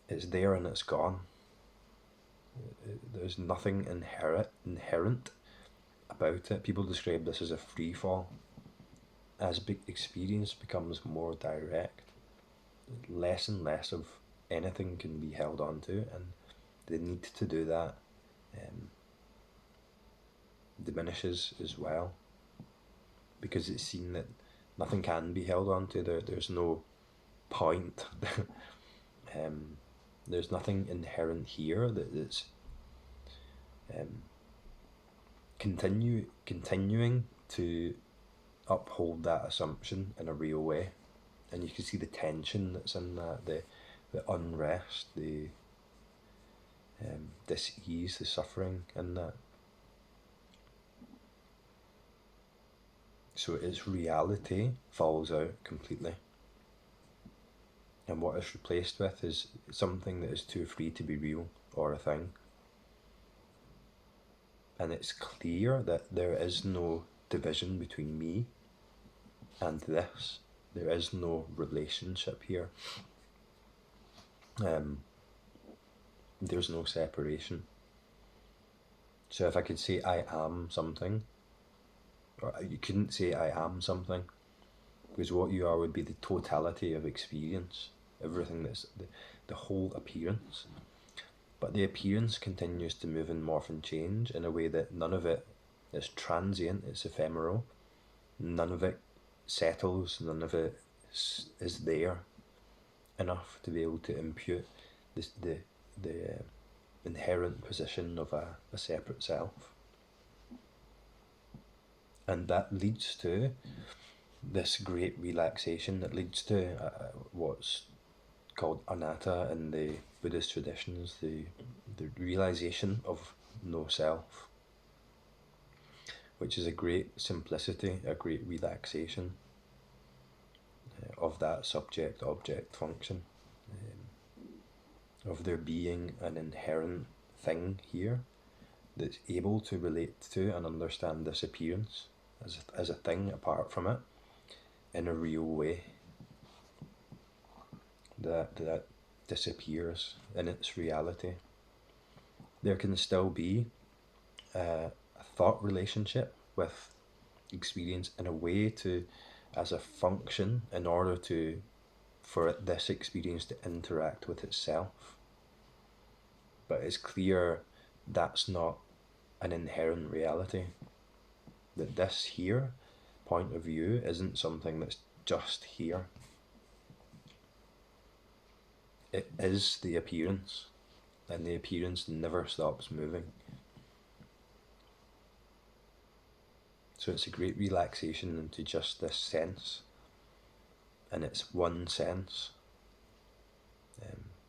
it's there and it's gone. There's nothing inherent about it. People describe this as a free fall. As experience becomes more direct, less and less of anything can be held on to, and the need to do that diminishes as well, because it's seen that nothing can be held on to. There's no point. There's nothing inherent here that's continuing to uphold that assumption in a real way. And you can see the tension that's in that, the unrest, the dis-ease, the suffering in that. So its reality falls out completely. And what it's replaced with is something that is too free to be real or a thing. And it's clear that there is no division between me and this. There is no relationship here. There's no separation. So if I could say I am something, or you couldn't say I am something, because what you are would be the totality of experience, everything that's the whole appearance. But the appearance continues to move and morph and change in a way that none of it is transient, it's ephemeral. None of it settles, none of it is there enough to be able to impute the inherent position of a separate self. And that leads to this great relaxation, that leads to what's called anatta in the Buddhist traditions, the realization of no self, which is a great simplicity, a great relaxation of that subject-object function, of there being an inherent thing here that's able to relate to and understand this appearance as a thing apart from it in a real way that disappears in its reality. There can still be a thought relationship with experience in a way as a function in order for this experience to interact with itself. But it's clear that's not an inherent reality. That this here point of view isn't something that's just here. It is the appearance, and the appearance never stops moving. So it's a great relaxation into just this sense, and it's one sense.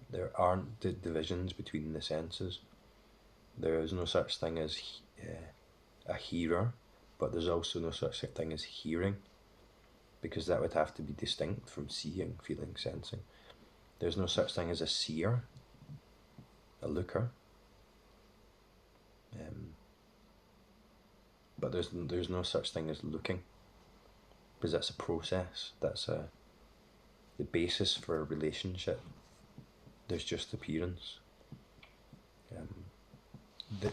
There aren't divisions between the senses. There is no such thing as a hearer, but there's also no such thing as hearing, because that would have to be distinct from seeing, feeling, sensing. There's no such thing as a seer, a looker, but there's no such thing as looking, because that's a process. That's the basis for a relationship. There's just appearance.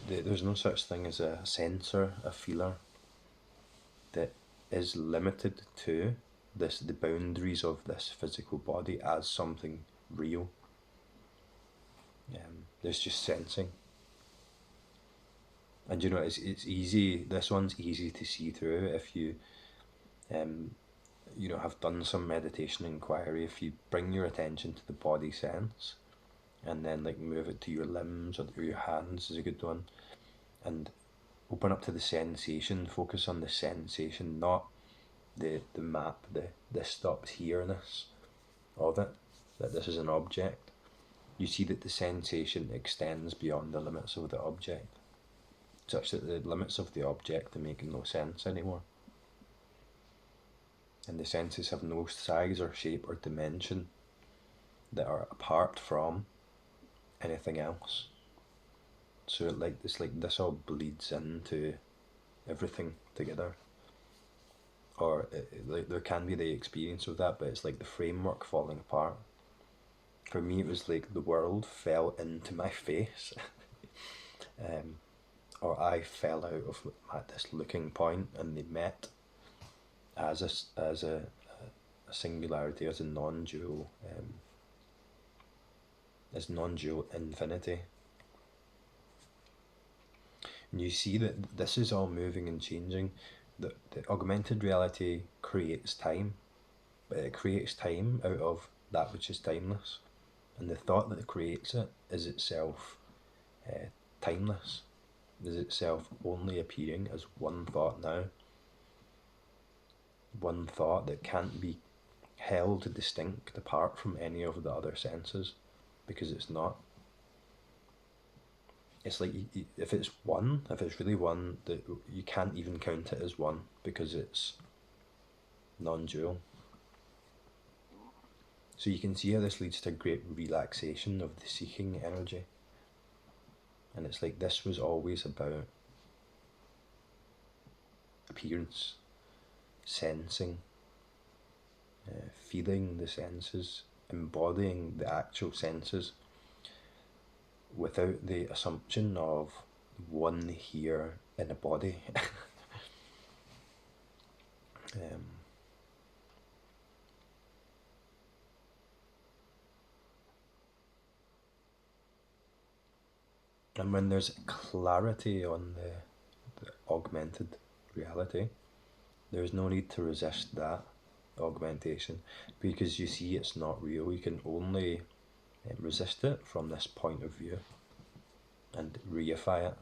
There's no such thing as a sensor, a feeler, that is limited to the boundaries of this physical body as something real. There's just sensing. And it's easy, this one's easy to see through if you have done some meditation inquiry. If you bring your attention to the body sense and then like move it to your limbs or your hands is a good one, and open up to the sensation. Focus on the sensation, not the map, the stopped here-ness of it, that this is an object. You see that the sensation extends beyond the limits of the object, such that the limits of the object are making no sense anymore. And the senses have no size or shape or dimension that are apart from anything else. So it's like this all bleeds into everything together. Or like there can be the experience of that, but it's like the framework falling apart. For me, it was like the world fell into my face, or I fell out of at this looking point, and they met as a singularity, as a non-dual, as non-dual infinity. And you see that this is all moving and changing. The augmented reality creates time, but it creates time out of that which is timeless. And the thought that creates it is itself timeless, is itself only appearing as one thought now. One thought that can't be held distinct apart from any of the other senses, because it's not. It's like if it's one, if it's really one, that you can't even count it as one because it's non-dual. So you can see how this leads to great relaxation of the seeking energy. And it's like this was always about appearance, sensing, feeling the senses, embodying the actual senses without the assumption of one here in a body. And when there's clarity on the augmented reality, there's no need to resist that augmentation, because you see it's not real. You can only resist it from this point of view and reify it,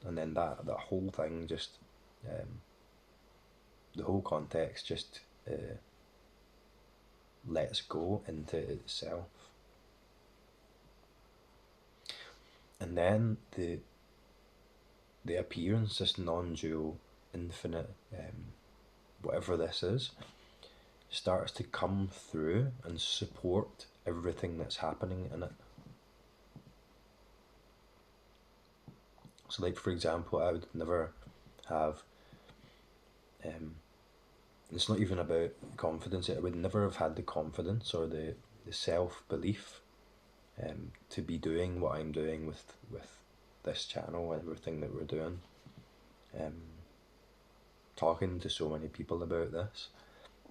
and then that whole thing just the whole context just lets go into itself. And then the appearance, this non-dual infinite whatever this is, starts to come through and support everything that's happening in it. So like for example, I would never have it's not even about confidence. I would never have had the confidence or the self-belief to be doing what I'm doing with this channel and everything that we're doing, talking to so many people about this.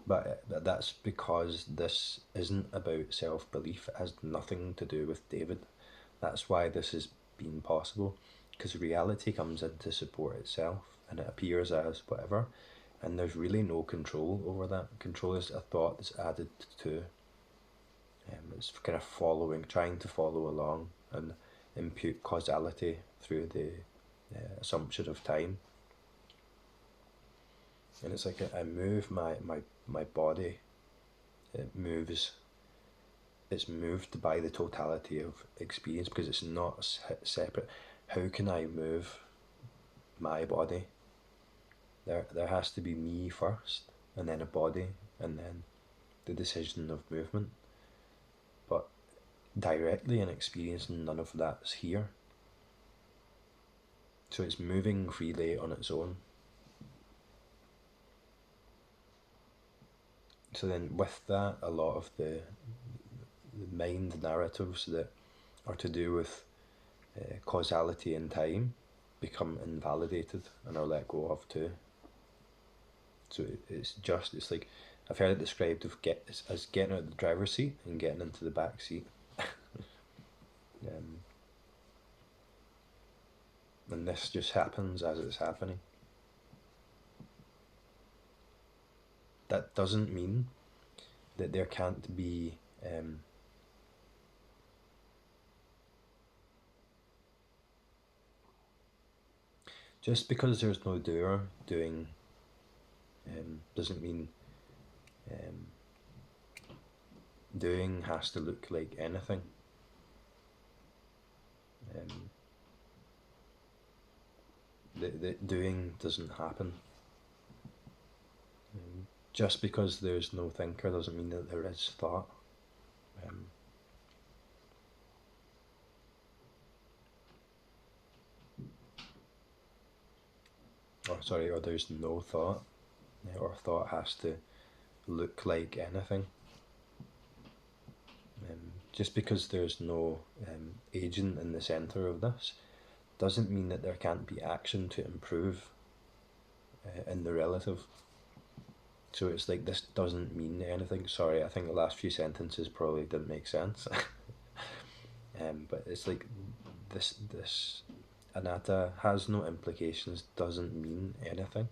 But that's because this isn't about self-belief. It has nothing to do with David. That's why this has been possible, because reality comes in to support itself and it appears as whatever, and there's really no control over that. Control is a thought that's added to. It's kind of following, trying to follow along and impute causality through the assumption of time. And it's like I move my body, it moves, it's moved by the totality of experience, because it's not separate. How can I move my body? There has to be me first, and then a body, and then the decision of movement. But directly in experience, none of that's here. So it's moving freely on its own. So then with that, a lot of the mind narratives that are to do with causality and time become invalidated and are let go of too. So it's like, I've heard it described as getting out of the driver's seat and getting into the back seat. And this just happens as it's happening. That doesn't mean that there can't be Just because there's no doer, doing doesn't mean doing has to look like anything. The doing doesn't happen. Just because there's no thinker doesn't mean that there is thought. Or there's no thought, or thought has to look like anything. Just because there's no agent in the centre of this doesn't mean that there can't be action to improve in the relative. So it's like this doesn't mean anything. Sorry, I think the last few sentences probably didn't make sense. But it's like this anatta has no implications, doesn't mean anything.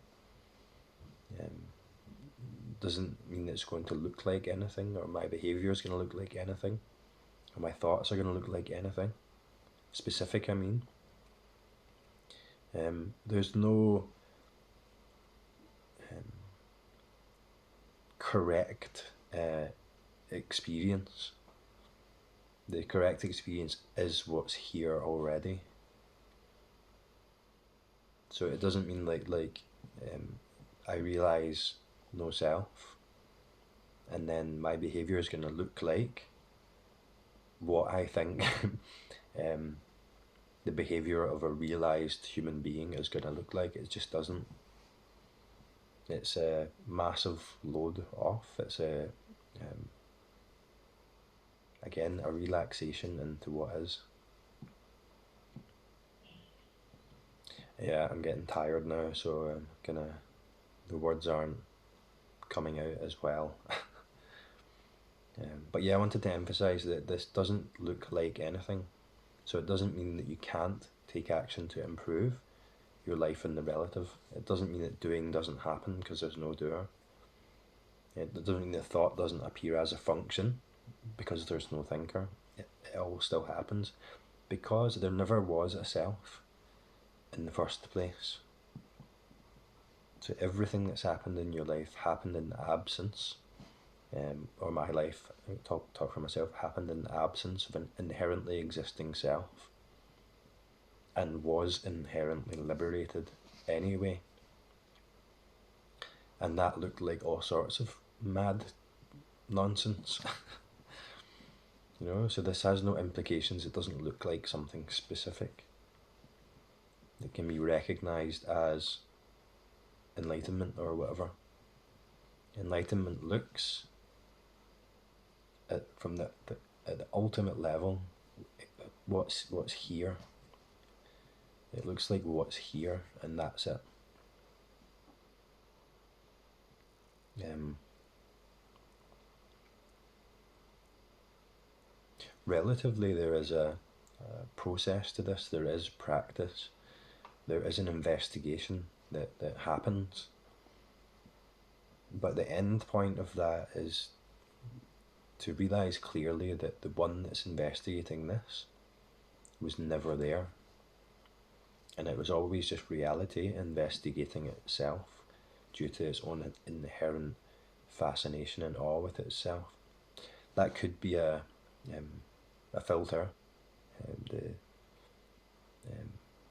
Doesn't mean it's going to look like anything, or my behaviour is going to look like anything, or my thoughts are going to look like anything specific. I mean, there's no correct experience. The correct experience is what's here already. So it doesn't mean like I realise no self, and then my behaviour is going to look like what I think the behaviour of a realised human being is going to look like. It just doesn't. It's a massive load off. It's again a relaxation into what is. Yeah, I'm getting tired now, so I'm the words aren't coming out as well. But yeah, I wanted to emphasise that this doesn't look like anything. So it doesn't mean that you can't take action to improve your life in the relative. It doesn't mean that doing doesn't happen because there's no doer. It doesn't mean that thought doesn't appear as a function because there's no thinker. It all still happens because there never was a self in the first place. So everything that's happened in your life happened in the absence, or my life, talk for myself, happened in the absence of an inherently existing self, and was inherently liberated anyway. And that looked like all sorts of mad nonsense. So this has no implications. It doesn't look like something specific. It can be recognised as enlightenment or whatever. Enlightenment looks from the at the ultimate level, what's here. It looks like what's here, and that's it. Relatively, there is a process to this. There is practice. There is an investigation that happens. But the end point of that is to realise clearly that the one that's investigating this was never there. And it was always just reality investigating itself due to its own inherent fascination and awe with itself. That could be a filter,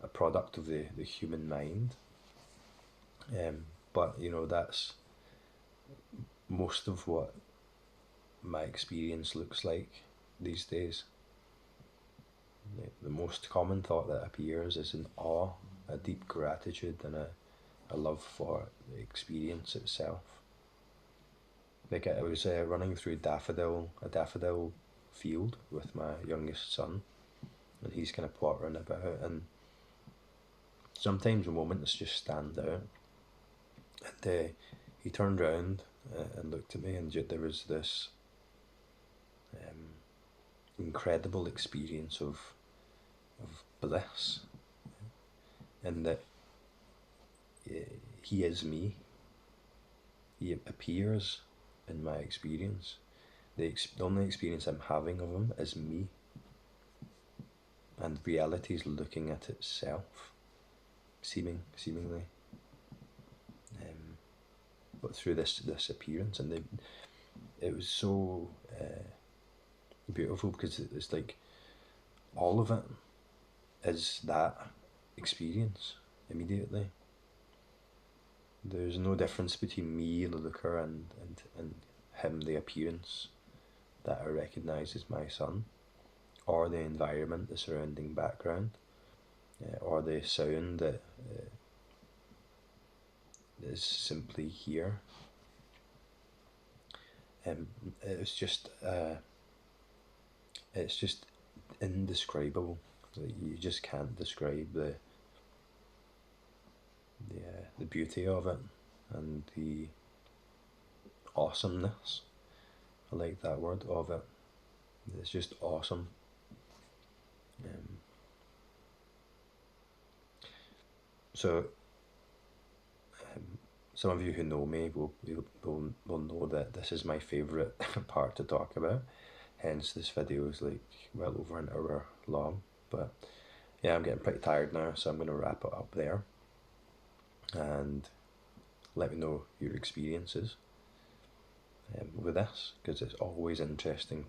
a product of the human mind. But that's most of what my experience looks like these days. The most common thought that appears is an awe, a deep gratitude, and a love for the experience itself. Like I was running through a daffodil field with my youngest son, and he's kind of pottering about, and sometimes moments just stand out. And he turned around and looked at me, and there was this incredible experience of bliss, and that he is me. He appears in my experience. The only experience I'm having of him is me, and reality is looking at itself, seemingly, but through this appearance, and it was so beautiful because it's like all of it is that experience immediately. There's no difference between me, the looker, and him, the appearance that I recognise as my son, or the environment, the surrounding background, or the sound that is simply here. It's just indescribable. You just can't describe the beauty of it and the awesomeness. I like that word, of it. It's just awesome. So some of you who know me will know that this is my favourite part to talk about. Hence, this video is like well over an hour long. But yeah, I'm getting pretty tired now, so I'm going to wrap it up there. And let me know your experiences with this, because it's always interesting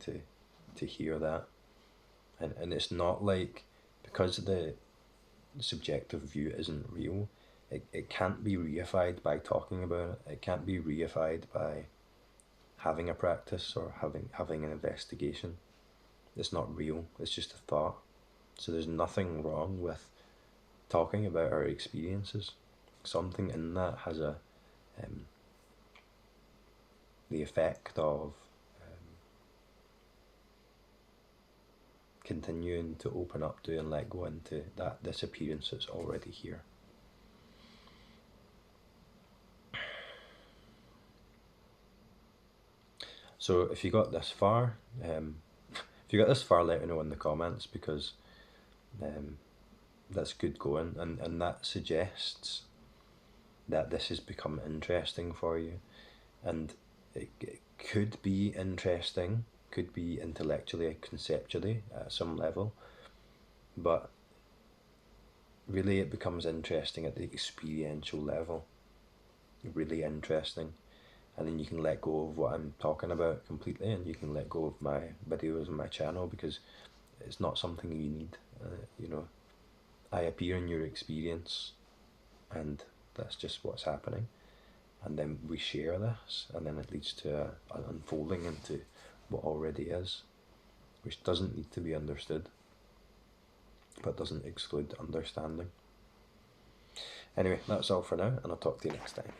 to hear that. And it's not like, because the subjective view isn't real, it can't be reified by talking about it. It can't be reified by having a practice or having an investigation. It's not real, it's just a thought. So there's nothing wrong with talking about our experiences. Something in that has the effect of continuing to open up to and let go into that disappearance that's already here. So if you got this far, let me know in the comments, because that's good going, and that suggests that this has become interesting for you, and it could be interesting, could be intellectually, conceptually at some level, but really it becomes interesting at the experiential level, really interesting. And then you can let go of what I'm talking about completely, and you can let go of my videos and my channel, because it's not something you need. I appear in your experience, and that's just what's happening. And then we share this, and then it leads to an unfolding into what already is, which doesn't need to be understood, but doesn't exclude understanding. Anyway, that's all for now, and I'll talk to you next time.